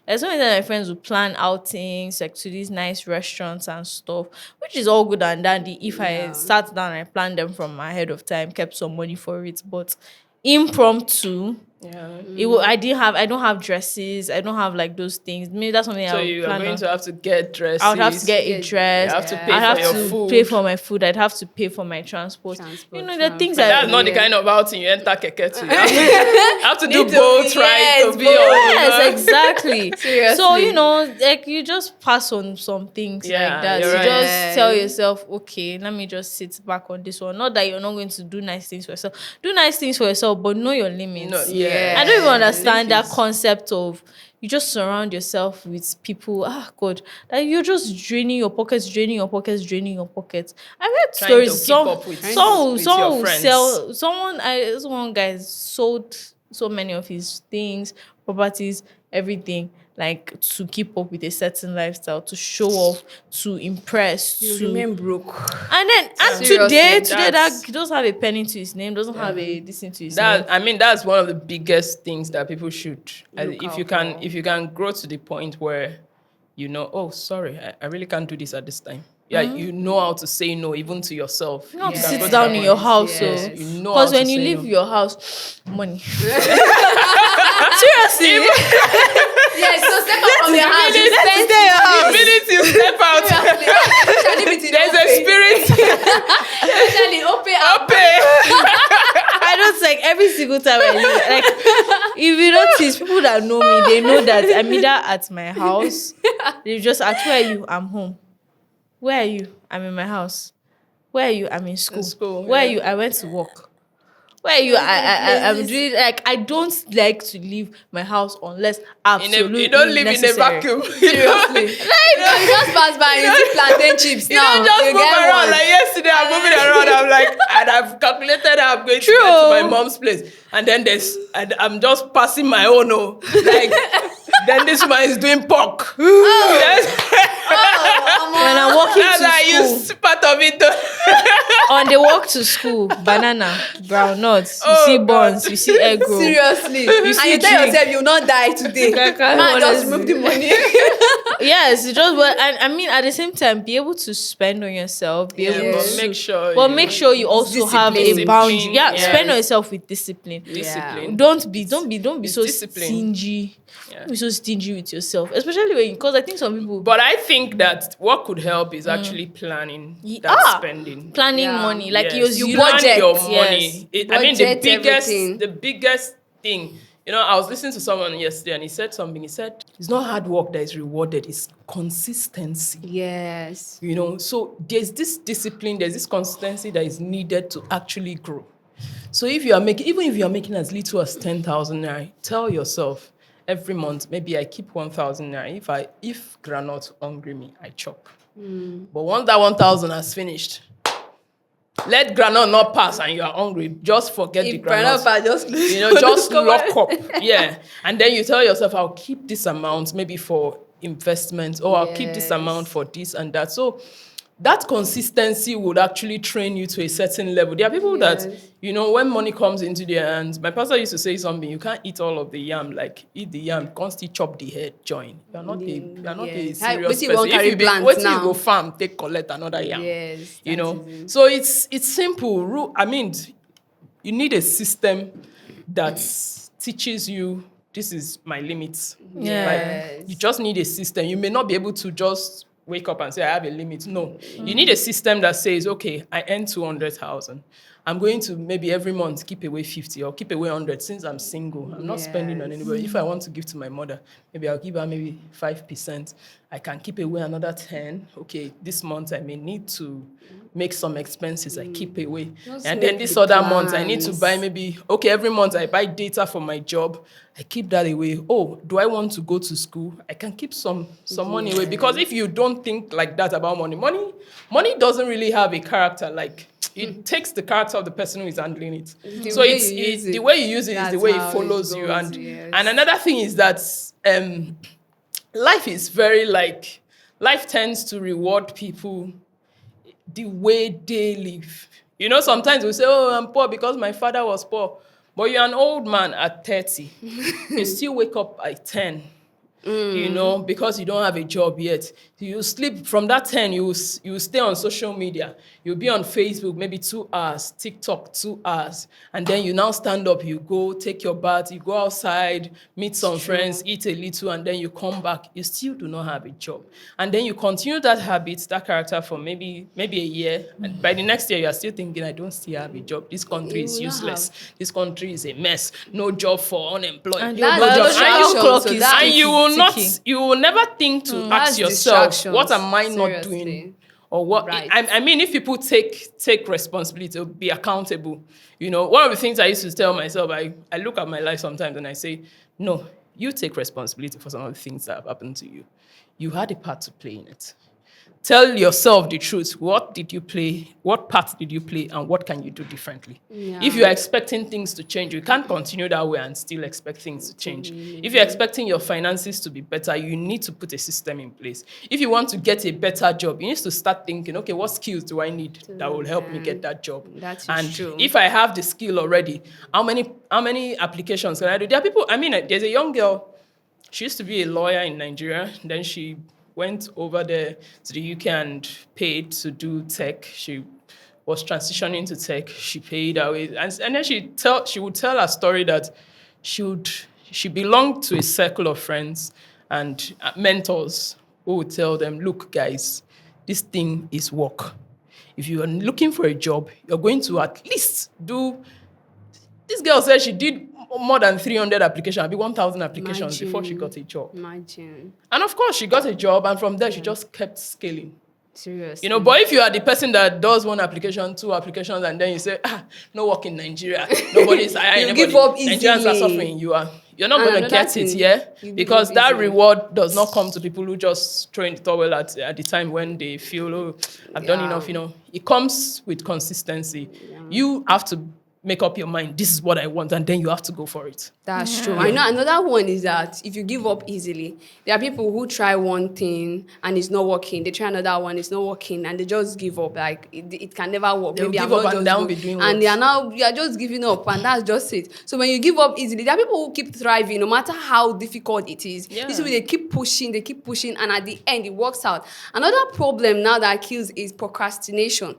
There's so many times my friends would plan outings like to these nice restaurants and stuff, which is all good and dandy if I sat down and I planned them from ahead of time, kept some money for it. But impromptu, I don't have dresses. I don't have like those things. Maybe that's something So I would you are plan going on. to have to get dresses. I would have to get a dress. You have to pay I'd have for your to food. pay for my food. I'd have to pay for my transport. The things But that's not the kind of outing you enter keke to. You have to do both, right? To be Yes, exactly. Seriously. So, like you just pass on some things Yeah, like that. you're You right. just tell yourself, okay, let me just sit back on this one. Not that you're not going to do nice things for yourself. Do nice things for yourself, but know your limits. No, yeah. I don't even understand that Limits. concept of you just surround yourself with people. God, that you're just draining your pockets. I've heard Trying to stories. keep up with your friends. This one guy sold so many of his things, properties, everything, like to keep up with a certain lifestyle, to show off, to impress, to remain broke. and Seriously, today that that's- he doesn't have a penny to his name, doesn't have a this thing to his name. That's one of the biggest things that people should. Look If out you can grow to the point where oh, sorry, I really can't do this at this time. Yeah, you know how to say no even to yourself. You know how to can go sit to down that in your point. house, Yes. so You know because how when to you say leave no. your house, money. Seriously. Yes, so step out from your house. You spend The minute you step out, there's a spirit. Especially open up. I don't like every single time I leave. Like, if you notice, people that know me, they know that I'm either at my house. They just ask, where are you? I'm home. Where are you? I'm in my house. Where are you? I'm in school. Where are you? I went to work. Where are you? I'm doing like I don't like to leave my house unless absolutely You don't live necessary. in a vacuum. Seriously. You just pass by and you see plantain chips You now. don't just move get around. one. Like yesterday, I'm moving around. I'm like, and I've calculated how I'm going to True. get to my mom's place. And then I'm just passing my own. Like, then this man is doing pork. When I'm walking That's to how you school, It's part of it though. On the walk to school, banana, groundnuts, you Oh, see God. buns, you see egg roll. Seriously. And see you tell drink. yourself you'll not die today. Man, just remove the money. Yes, it's just but and I mean at the same time, be able to spend on yourself, be able Yes. to Make sure. but make sure you also have a discipline. boundary. Yeah, Yes. spend on yourself with discipline. Discipline. Don't be It's so discipline. stingy. Yeah. Don't be so stingy with yourself, especially when because I think some people But I think that what could help is actually planning that Ah! spending. planning Yeah. money like Yes. you plan budget. your Yes. money. I mean, the Budget everything. biggest thing. You know, I was listening to someone yesterday, and he said something. He said, "It's not hard work that is rewarded; it's consistency." Yes. You know, so there's this discipline, there's this consistency that is needed to actually grow. So if you are making, even if you are making as little as 10,000 naira, tell yourself every month, maybe I keep 1,000 naira. If granite hungry me, I chop. But once that 1,000 has finished, let granite not pass and you are hungry. Just forget the If granite. Pranav just Just lock up. Yeah. And then you tell yourself, I'll keep this amount maybe for investment, or I'll keep this Yes. amount for this and that. So that consistency would actually train you to a certain level. There are people that, Yes. when money comes into their hands, my pastor used to say something, you can't eat all of the yam, like eat the yam, constantly chop the head, join. You're not a Yes. serious How- wetin you person. wan carry plant wait till you now? go farm, take collect another yam. Yes. You that know, is it. so it's simple. I mean, you need a system that teaches you this is my limits. Yes. Like, you just need a system. You may not be able to just wake up and say I have a limit. No, you need a system that says, okay, I earn 200,000. I'm going to maybe every month keep away 50 or keep away 100 since I'm single. I'm not spending on Yes. anybody. If I want to give to my mother, maybe I'll give her maybe 5%. I can keep away another 10. Okay, this month I may need to make some expenses. I keep away. Just And then make this the other month I need to plans. buy maybe, okay, every month I buy data for my job. I keep that away. Oh, do I want to go to school? I can keep some money away. Because if you don't think like that about money doesn't really have a character. Like, it takes the character of the person who is handling it. The So way it's you use the it, way you use it is the that's way it how it follows you. goes, And yes. and another thing is that life is very like, life tends to reward people the way they live. Sometimes we say, oh, I'm poor because my father was poor. But you're an old man at 30. You still wake up at 10. Because you don't have a job yet. You sleep from that 10, you stay on social media. You'll be on Facebook maybe 2 hours, TikTok 2 hours. And then you now stand up, you go take your bath, you go outside, meet some friends, eat a little, and then you come back. You still do not have a job. And then you continue that habit, that character for maybe a year. And by the next year, you are still thinking, I don't still have a job. This country is You will not useless. This country is a mess. No job for unemployed. and That's your biological distraction, clock so is that- And you will never think to ask That's yourself, distractions, what am I not seriously. doing? Or what? Right. I mean, if people take responsibility, be accountable. One of the things I used to tell myself, I look at my life sometimes and I say, no, you take responsibility for some of the things that have happened to you. You had a part to play in it. Tell yourself the truth. What did you play? What part did you play? And what can you do differently? Yeah. If you're expecting things to change, you can't continue that way and still expect things to change. If you're expecting your finances to be better, you need to put a system in place. If you want to get a better job, you need to start thinking, okay, what skills do I need that will help me get that job? That is And true. if I have the skill already, how many applications can I do? There are people, there's a young girl, she used to be a lawyer in Nigeria, then she went over there to the UK and paid to do tech. She was transitioning to tech. She paid her way. And then she would tell her story that she belonged to a circle of friends and mentors who would tell them, look, guys, this thing is work. If you are looking for a job, you're going to at least do... This girl said she did more than 300 applications, maybe 1,000 applications before she got a job. Imagine. And of course, she got a job, and from there, she just kept scaling. Seriously. But if you are the person that does 1 application, 2 applications, and then you say, no work in Nigeria, nobody's hiring You anybody, give up Nigerians are easily. suffering, you're not going to another get thing, it, yeah? you give Because up that easily. reward does not come to people who just throw in the towel at the time when they feel, oh, I've done Yeah. enough, It comes with consistency. You have to make up your mind, this is what I want, and then you have to go for it. That's true. I know another one is that if you give up easily, there are people who try one thing and it's not working. They try another one, it's not working, and they just give up. Like it can never work. They'll Maybe give I'm up not and just down good. be doing And what? you are just giving up, and that's just it. So when you give up easily, there are people who keep thriving no matter how difficult it is. Yeah. This way they keep pushing, and at the end it works out. Another problem now that kills is procrastination.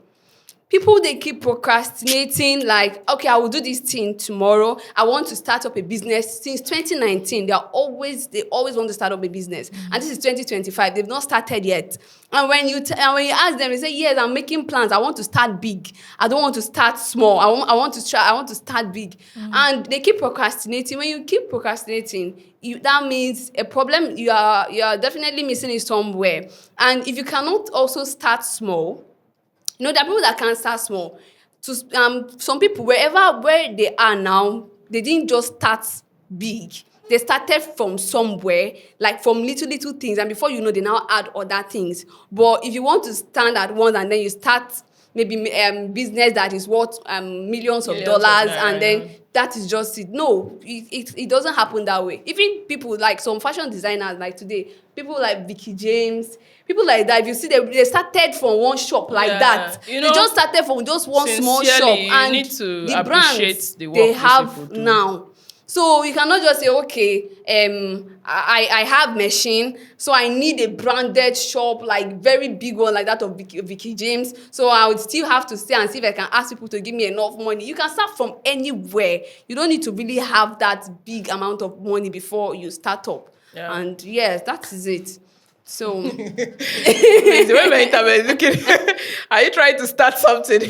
People, they keep procrastinating, like, okay, I will do this thing tomorrow. I want to start up a business. Since 2019, they always want to start up a business. And this is 2025. They've not started yet. And when you ask them, they say, yes, I'm making plans. I want to start big. I don't want to start small. I want to start big. And they keep procrastinating. When you keep procrastinating, that means a problem, you are definitely missing it somewhere. And if you cannot also start small, there are people that can start small. Some people, where they are now, they didn't just start big. They started from somewhere, like from little things, and before you know, they now add other things. But if you want to stand at once and then you start maybe business that is worth millions of Millions of dollars, naira, and then yeah. that is just it. No, it doesn't happen that way. Even people like some fashion designers, like today, people like Vicky James, people like that, if you see them, they started from one shop like Yeah. that. You They know, just started from just one small shop, sincerely, you and need to the appreciate brands the work they these have people do. now. So you cannot just say, okay, I have machine, so I need a branded shop, like very big one like that of Vicky James. So I would still have to stay and see if I can ask people to give me enough money. You can start from anywhere. You don't need to really have that big amount of money before you start up. Yeah. And yes, that is it. So Please, the way my internet is looking, are you trying to start something?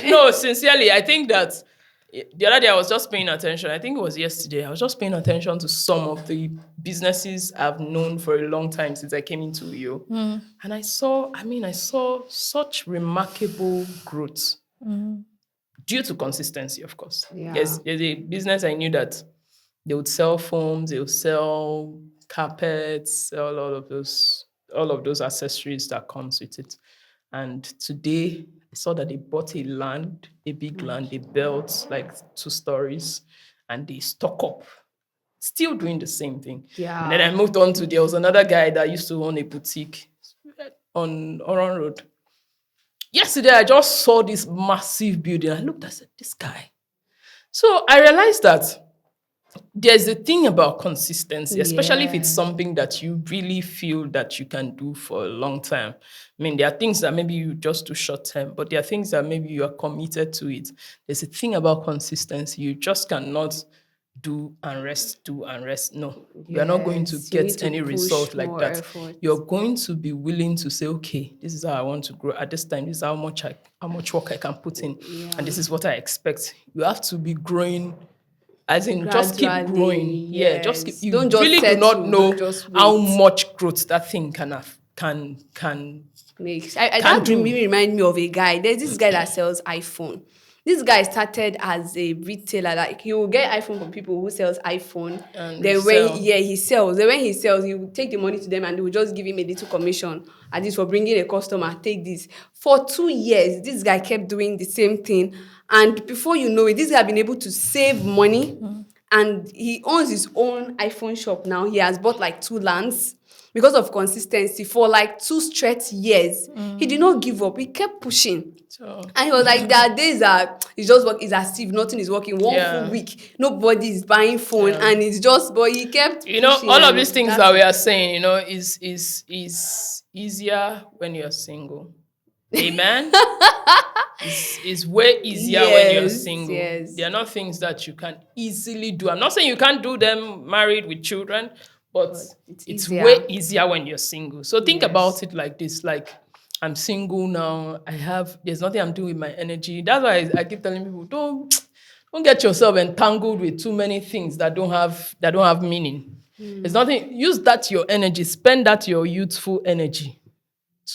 No, sincerely, I think that the other day I was just paying attention. I think it was yesterday. I was just paying attention to some of the businesses I've known for a long time since I came into UO. And I saw such remarkable growth due to consistency, of course. Yeah. There's a business I knew that they would sell foams, they would sell carpets, sell all of those accessories that comes with it. And today I saw that they bought a big land, they built like 2 stories, and they stock up, still doing the same thing. Yeah. And then I moved on to, there was another guy that used to own a boutique on Oran Road. Yesterday I just saw this massive building. I looked, I said, this guy. So I realized that there's a thing about consistency, especially if it's Yeah. something that you really feel that you can do for a long time. I mean, there are things that maybe you just do short term, but there are things that maybe you are committed to it. There's a thing about consistency. You just cannot do and rest, do and rest. No, you are not going to Yes, you need get to any push result like more that. effort. You're going to be willing to say, okay, this is how I want to grow at this time. This is how much work I can put in, and this is what I expect. You have to be growing. As in, just keep Gradually, growing. Yeah, just keep. yes. You Don't just really do not settle, know don't just how wait. much growth that thing can Makes can that do. really remind me of a guy. There's this guy that sells iPhone. This guy started as a retailer. Like he will get iPhone from people who sells iPhone. And Then resell. he sells. Then when he sells, he will take the money to them and they will just give him a little commission. At least for bringing a customer, take this. For 2 years, this guy kept doing the same thing. And before you know it, this guy been able to save money. And he owns his own iPhone shop now. He has bought like 2 lands because of consistency for like 2 straight years. He did not give up. He kept pushing. So And he was like, there are days that it's just work. It's as if nothing is working. One Yeah. full week, nobody is buying phone, Yeah. and it's just. But he kept. Pushing, all of and these things that's- that we are saying, is easier when you're single. Amen. It's way easier when you're Yes, single. yes. They are not things that you can easily do. I'm not saying you can't do them married with children, but it's it's easier. way easier when you're single. So think Yes. about it like this: like, I'm single now. There's nothing I'm doing with my energy. That's why I keep telling people, don't get yourself entangled with too many things that don't have meaning. There's nothing. Use that your energy. Spend that your youthful energy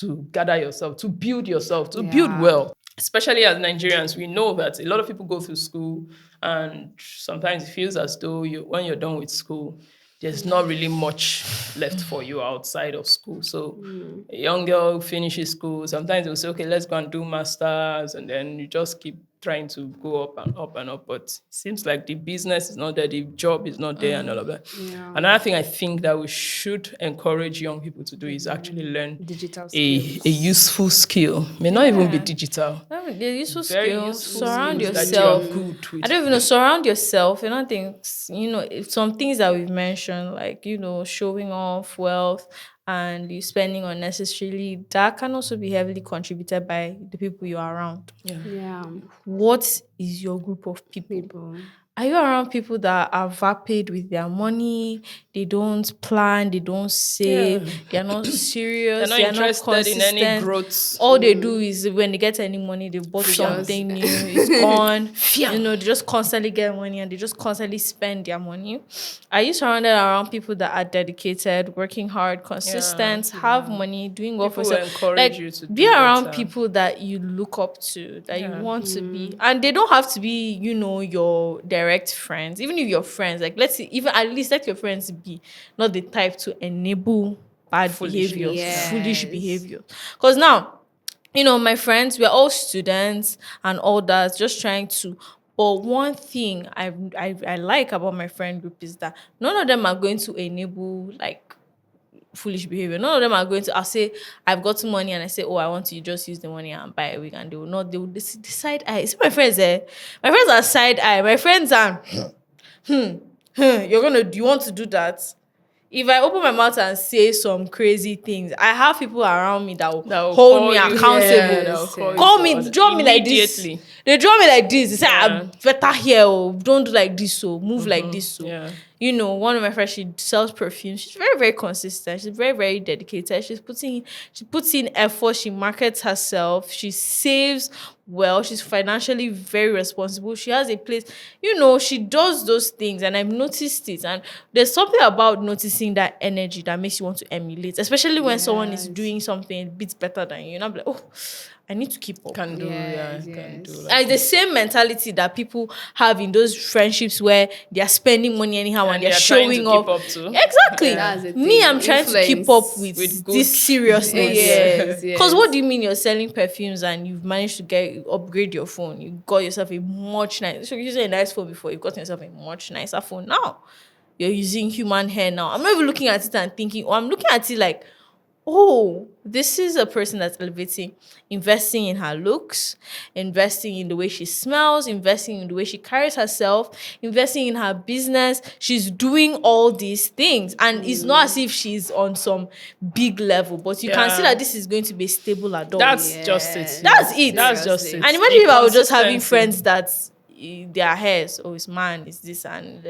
to gather yourself, to build yourself, to build Yeah. well. Especially as Nigerians, we know that a lot of people go through school, and sometimes it feels as though when you're done with school, there's not really much left for you outside of school. So a young girl finishes school, sometimes they'll say, okay, let's go and do masters, and then you just keep trying to go up and up and up. But it seems like the business is not there, the job is not there, and all of that. Yeah. Another thing I think that we should encourage young people to do is actually learn Digital a skills. useful skill. May not even be Yeah. digital. The useful Very skills, useful surround skills that yourself. you are good with. I don't even know, surround yourself. And I think, some things that we've mentioned, like, showing off wealth and you spending unnecessarily, that can also be heavily contributed by the people you are around. Yeah. What is your group of people? People. Are you around people that are vapid with their money? They don't plan, they don't save, they're not serious, They're not interested in any consistent. growth. All they do is when they get any money, they bought something new, it's gone. They just constantly get money and they just constantly spend their money. Are you surrounded around people that are dedicated, working hard, consistent, have money, doing well People for will themselves? encourage you to be do around better. people that you look up to, that you want to be. And they don't have to be, your direct friends. Even if your friends, like, let's see, even at least let your friends be not the type to enable bad behavior, Yes. foolish behavior. Because now, my friends, we're all students and all that, just trying to. But one thing I like about my friend group is that none of them are going to enable, like, foolish behavior. None of them are going to. I'll say I've got some money and I say, oh, I want to just use the money and buy a wig, and they will not. They will decide. See my friends. My friends are side eye. My friends are. You want to do that? If I open my mouth and say some crazy things, I have people around me that will hold me accountable. They'll call you Call to me, order draw me like this. immediately. They draw me like this. They say, Yeah. I better here, don't do like this, move like this. Yeah. One of my friends, she sells perfume. She's very, very consistent. She's very, very dedicated. She puts in effort. She markets herself. She saves well. She's financially very responsible. She has a place. She does those things, and I've noticed it. And there's something about noticing that energy that makes you want to emulate, especially when someone is doing something a bit better than you. I'm like, oh, I need to keep up. Can do, Yes, can do. And it's the same mentality that people have in those friendships where they are spending money anyhow and they're trying to showing keep up. up to. Exactly. That's the Me, thing. I'm trying to keep Influence up with good- this seriousness. Yes, Because what do you mean you're selling perfumes and you've managed to upgrade your phone? You got yourself a much nice. So you're using a nice phone before, you've gotten yourself a much nicer phone now. You're using human hair now. I'm not even looking at it and thinking, I'm looking at it like, oh, this is a person that's elevating, investing in her looks, investing in the way she smells, investing in the way she carries herself, investing in her business. She's doing all these things. And it's not as if she's on some big level, but you can see that this is going to be a stable adult. That's just it. That's it. That's just it. And imagine if I was just having Inconsistency. friends that their hairs, it's man, it's this and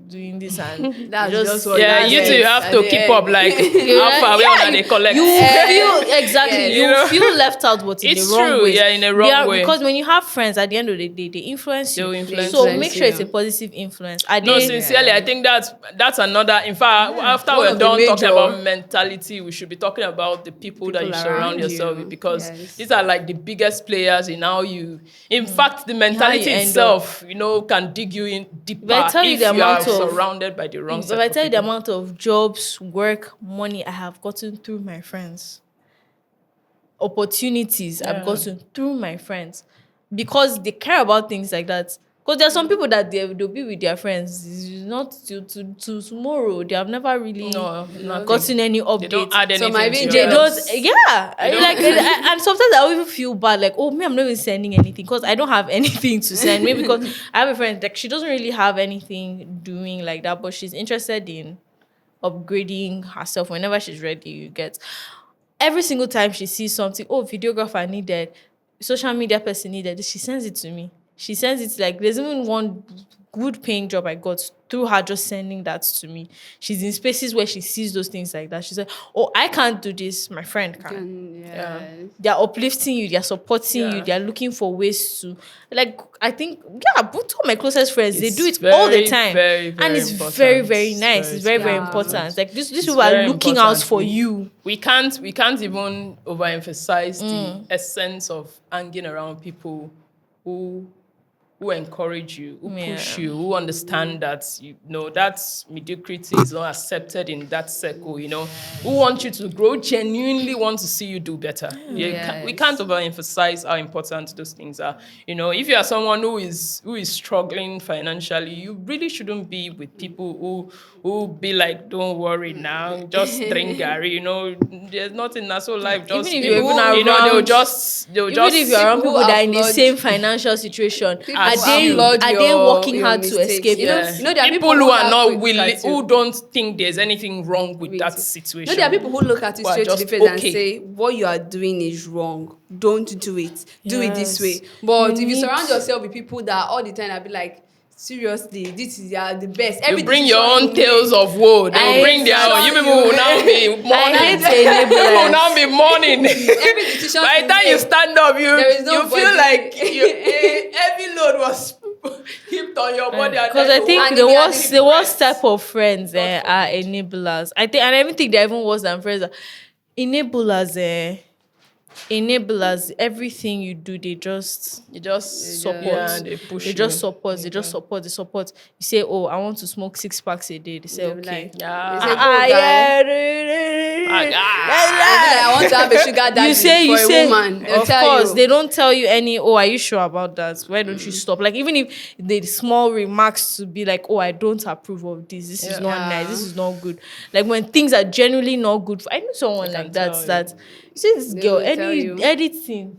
doing this and That's just just what Yeah, that's you it two you have at to the keep end. up. Like how far where they collect. you feel exactly. Yes. You feel left out, but in It's the wrong true, way. yeah, in a wrong way. Because when you have friends, at the end of the day, they influence you. They'll influence So you. make sure it's a you. positive influence. No, sincerely, I think that's another. In fact, after One we're of the done talking major- about mentality, we should be talking about the people that you People surround around yourself you. with, because Yes. these are like the biggest players in how you. In fact, the mentality end itself, can dig you in deeper If I tell you if the you are amount of- surrounded by the wrong. If set I of tell you the people. amount of jobs, work, money I have gotten through my friends, opportunities I've gotten through my friends, because they care about things like that. Because there are some people that they'll be with their friends, it's not to tomorrow. They have never really No, nothing. gotten any updates. They don't add anything. might to be your They life. don't, yeah. And sometimes I even feel bad, like, oh, me, I'm not even sending anything because I don't have anything to send. Maybe because I have a friend, like, she doesn't really have anything doing like that, but she's interested in upgrading herself whenever she's ready. You get every single time she sees something, oh, videographer needed, social media person needed, she sends it to me. She sends it like, there's even one good paying job I got through her just sending that to me. She's in spaces where she sees those things like that. She said, oh, I can't do this, my friend can. Yes. They're uplifting you, they're supporting you, Yeah. they're looking for ways to, like, I think, both of my closest friends, they It's do it all the very, time. very, and very it's important. very, very nice. It's very, very Yeah. important. Like, these people It's are very looking out important. for you. We can't even overemphasize the essence of hanging around people who who encourage you, who push Yeah. you, who understand that that mediocrity is not accepted in that circle. Who want you to grow, genuinely want to see you do better. We can't Yes. overemphasize how important those things are. If you are someone who is struggling financially, you really shouldn't be with people who be like, don't worry now, just drink Gary. There's nothing that's so life. Even Just if People you're even who, around, they'll even if just you're around people people who that are in the applaud same financial situation, people are who As you. they applaud are they working your hard to mistakes. escape You know, it? you know there are People people who are have not look willing, at you. who don't think there's anything wrong with that You situation. know, there are people who look at you Who are straight to the just face and okay. say, what you are doing is wrong. Don't do it. Do it this way. Yes. But You if you need- surround yourself with people that all the time, I'll be like, seriously, this is the best. You Every bring your decision own you tales make, of woe. They will I bring their own. You decision people will you now be mourning. I hate You will enablers. now be mourning. every decision By you the time you make, stand up, there is you nobody. feel like a heavy load was heaped on your body. Because I think And the if you are worst depressed. type of friends God are forbid. enablers. I think, and I even think they're even worse than friends. Enablers, enablers. Everything you do, they just You just support. Yeah, they push They you. just support. They just support. They support. You say, "Oh, I want to smoke 6 packs a day." They say, They'll be "Okay." like, Yeah. they say, go, guy. Yeah. They'll be like, I want to have a sugar daddy You for a say, woman. They'll of tell course, you. they don't tell you any, oh, are you sure about that? Why don't you stop? Like, even if the small remarks to be like, oh, I don't approve of this. This is not nice. This is not good. Like, when things are genuinely not good. I know someone They can like that, tell you. that, see this They girl, will tell you. anything,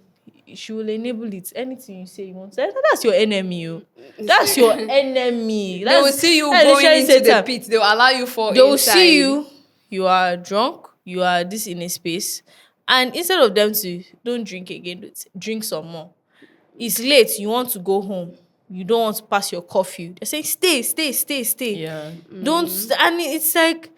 she will enable it. Anything you say you want. That's your enemy. That's your enemy. They will see you that's going literally into the Satan. pit. They will allow you for They will inside. see you, you are drunk, you are this in a space, and instead of them to don't drink again, drink some more. It's late, you want to go home, you don't want to pass your curfew. They're saying stay. Yeah. Don't and it's like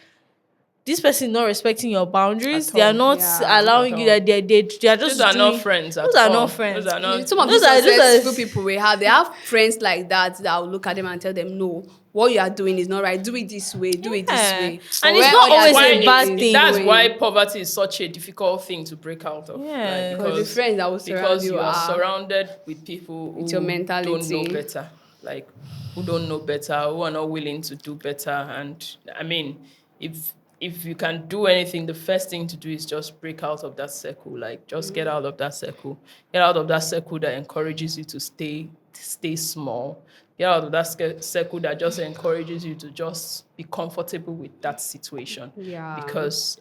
this person is not respecting your boundaries. At They are all. not Yeah. allowing At you all. that they are just Those are doing. not friends at Those are all. not friends. Those are not. Some of the Those are- successful people we have, they have friends like that that will look at them and tell them, no, what you are doing is not right. Do it this way. Do it this Yeah. way. And But it's when not all they are always a doing bad is thing. That's going- why poverty is such a difficult thing to break out of. Yeah. Right? Because the friends that will surround because you you are are surrounded with people who your mentality. don't know better. Like who don't know better, who are not willing to do better. And I mean, if you can do anything, the first thing to do is just break out of that circle. Like just get out of that circle. Get out of that circle that encourages you to stay small. Get out of that circle that just encourages you to just be comfortable with that situation. Yeah. Because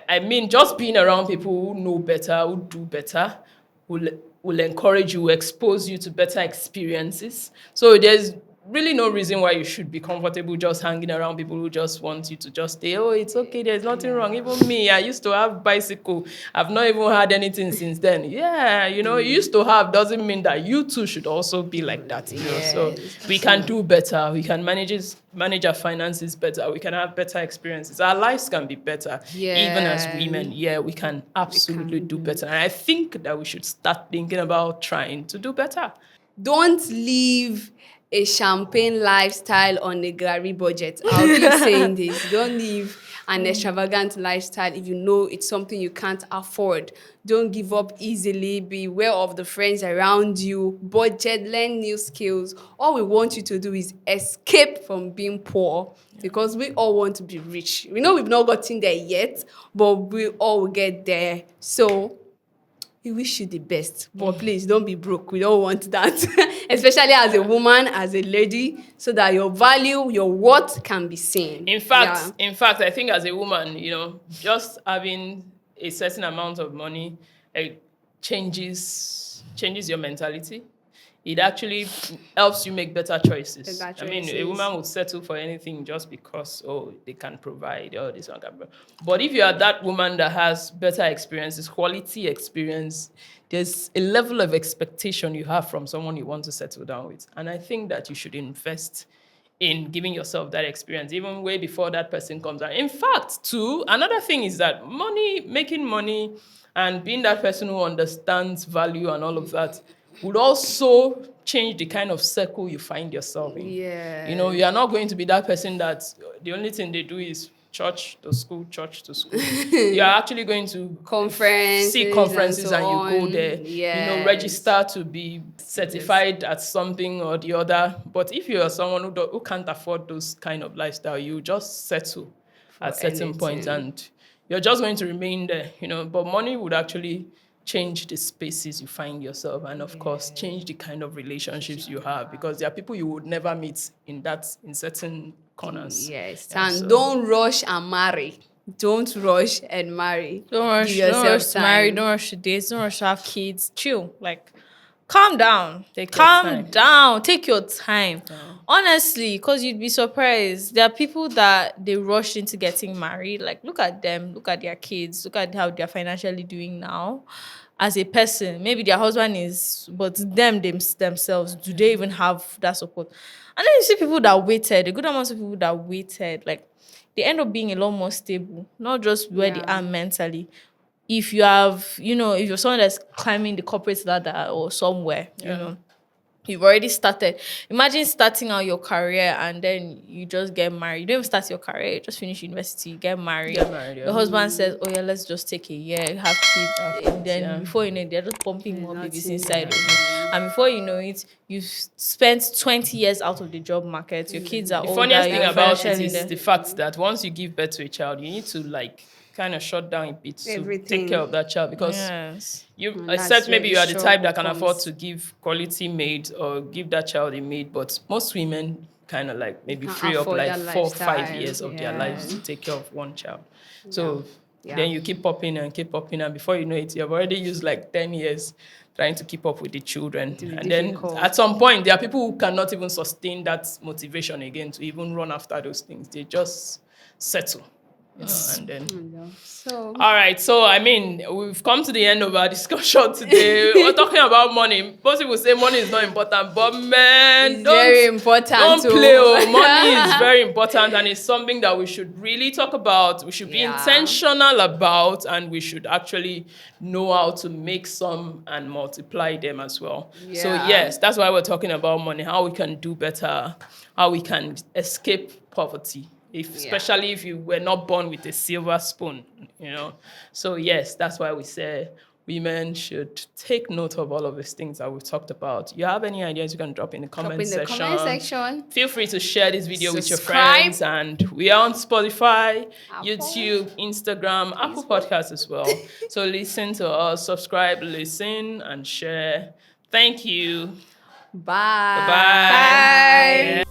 I mean, just being around people who know better, who do better, will encourage you, expose you to better experiences. So there's really no reason why you should be comfortable just hanging around people who just want you to just stay. Oh, it's okay. There's nothing wrong. Even me, I used to have bicycle. I've not even had anything since then. Yeah, you used to have doesn't mean that you too should also be like that. So we can do better. We can manage our finances better. We can have better experiences. Our lives can be better. Even as women, we can absolutely do better. And I think that we should start thinking about trying to do better. Don't live a champagne lifestyle on a Gary budget. I'll keep saying this. Don't live an extravagant lifestyle if you know it's something you can't afford. Don't give up easily. Be aware of the friends around you. Budget, learn new skills. All we want you to do is escape from being poor because we all want to be rich. We know we've not gotten there yet, but we all will get there. So we wish you the best, but please don't be broke. We don't want that, especially as a woman, as a lady, so that your value, your worth can be seen. In fact, I think as a woman, just having a certain amount of money changes your mentality. It actually helps you make better choices. I mean, a woman would settle for anything just because, they can provide, this one can provide. But if you are that woman that has better experiences, quality experience, there's a level of expectation you have from someone you want to settle down with. And I think that you should invest in giving yourself that experience, even way before that person comes out. In fact, too, another thing is that making money and being that person who understands value and all of that would also change the kind of circle you find yourself in. Yeah. You are not going to be that person that the only thing they do is church to school, church to school. You're actually going to Conferences see conferences and so and you go on. there, Yes. register to be certified at something or the other. But if you are someone who can't afford those kind of lifestyle, you just settle at certain points anything. and you're just going to remain there, But money would actually change the spaces you find yourself and of course change the kind of relationships you have because there are people you would never meet in certain corners. Yes, Yeah, and so- don't rush and marry. Don't rush and marry. Don't Give rush. Don't yourself rush to marry. time. Don't rush to date. Don't rush to have kids. Chill. Like, calm down. Take your calm time. down. Take your time. Honestly, because you'd be surprised. There are people that they rush into getting married. Like, look at them. Look at their kids. Look at how they're financially doing now. As a person, maybe their husband is, but themselves, do they even have that support? And then you see people that waited, a good amount of people that waited, like they end up being a lot more stable, not just where they Yeah. are mentally. If you have, if you're someone that's climbing the corporate ladder or somewhere, you've already started. Imagine starting out your career and then you just get married. You don't even start your career, you just finish university, you get married. Yeah. Your husband says, oh yeah, let's just take a year, have kids. And then yeah. before you know it, they're just pumping more babies nothing. inside of you. And before you know it, you've spent 20 years out of the job market. Your kids are The older. funniest thing you're about it financially is there. the fact that once you give birth to a child, you need to kind of shut down a bit to Everything. take care of that child because Yes. you that's except where maybe the you are the type that can struggle afford comes. to give quality maid or give that child a maid, but most women kind of like maybe can't free up afford like that 4 or 5 lifestyle. years of their lives to Yeah. take care of one child. So Yeah. then you keep popping and before you know it, you have already used like 10 years trying to keep up with the children. be And then difficult. at some point, there are people who cannot even sustain that motivation again to even run after those things. They just settle. And then So all right, so I mean, we've come to the end of our discussion today. We're talking about money. Most people say money is not important, but man, It's very important Don't too. play. Money is very important, and it's something that we should really talk about. We should be Yeah. intentional about, and we should actually know how to make some and multiply them as well. So Yeah. yes, that's why we're talking about money. How we can do better, how we can escape poverty. Especially if you were not born with a silver spoon, So yes, that's why we say women should take note of all of these things that we've talked about. You have any ideas, you can drop in the comment section. Feel free to share this video with your Subscribe. friends. And we are on Spotify, Apple. YouTube, Instagram, Apple Podcasts as well. So listen to us, subscribe, listen, and share. Thank you. bye. Bye-bye. Bye.